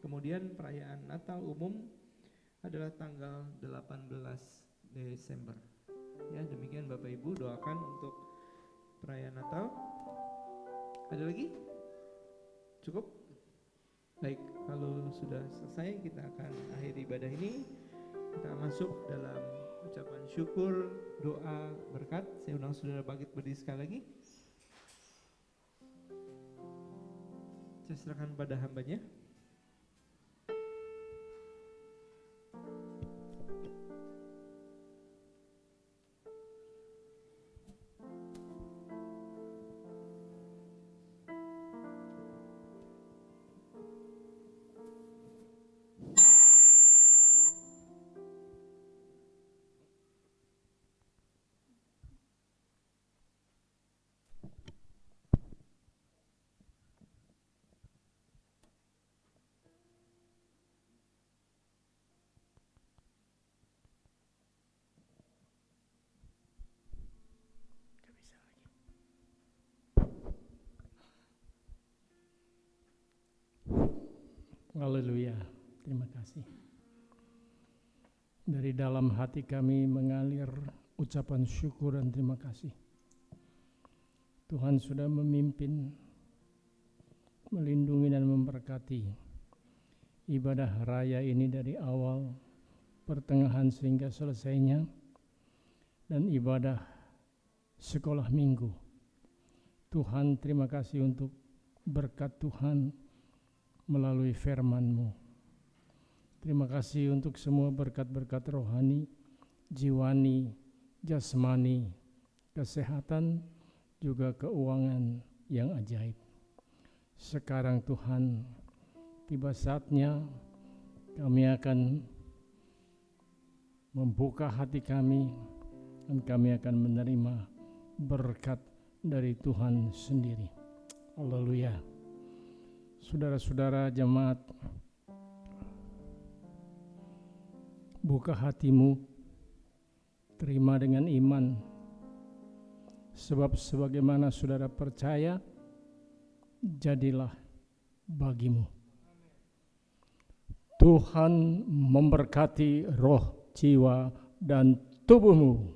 Kemudian perayaan Natal umum adalah tanggal 18 Desember. Ya, demikian Bapak Ibu, doakan untuk perayaan Natal. Ada lagi? Cukup? Baik, kalau sudah selesai kita akan akhiri ibadah ini. Kita masuk dalam ucapan syukur, doa, berkat. Saya undang saudara bangkit berdiri sekali lagi. Saya serahkan pada hambanya. Haleluya, terima kasih. Dari dalam hati kami mengalir ucapan syukur dan terima kasih. Tuhan sudah memimpin, melindungi dan memberkati ibadah raya ini dari awal, pertengahan sehingga selesainya, dan ibadah sekolah minggu. Tuhan, terima kasih untuk berkat Tuhan melalui firman-Mu. Terima kasih untuk semua berkat-berkat rohani, jiwani, jasmani, kesehatan, juga keuangan yang ajaib. Sekarang Tuhan, tiba saatnya kami akan membuka hati kami dan kami akan menerima berkat dari Tuhan sendiri. Haleluya. Saudara-saudara jemaat, buka hatimu, terima dengan iman, sebab sebagaimana saudara percaya, jadilah bagimu. Tuhan memberkati roh, jiwa, dan tubuhmu.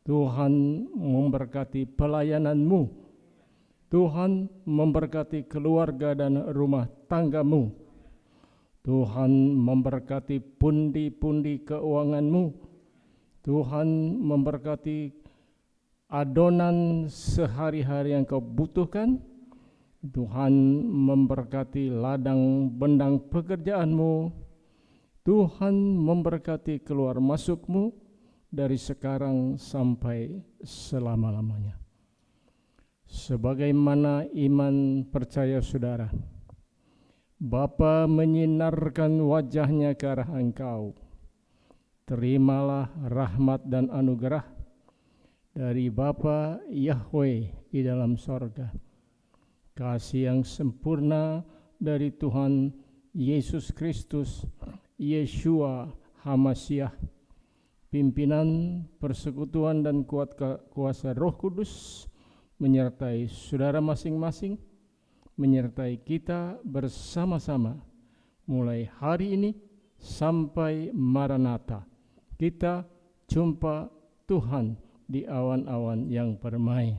Tuhan memberkati pelayananmu. Tuhan memberkati keluarga dan rumah tanggamu. Tuhan memberkati pundi-pundi keuanganmu. Tuhan memberkati adonan sehari-hari yang kau butuhkan. Tuhan memberkati ladang bendang pekerjaanmu. Tuhan memberkati keluar masukmu. dari sekarang sampai selama-lamanya. Sebagaimana iman percaya saudara, Bapa menyinarkan wajahnya ke arah engkau. Terimalah rahmat dan anugerah dari Bapa Yahweh di dalam sorga. Kasih yang sempurna dari Tuhan Yesus Kristus, Yeshua HaMasyiah, pimpinan, persekutuan dan kuasa Roh Kudus menyertai saudara masing-masing, menyertai kita bersama-sama mulai hari ini sampai Maranatha. Kita jumpa Tuhan di awan-awan yang permai.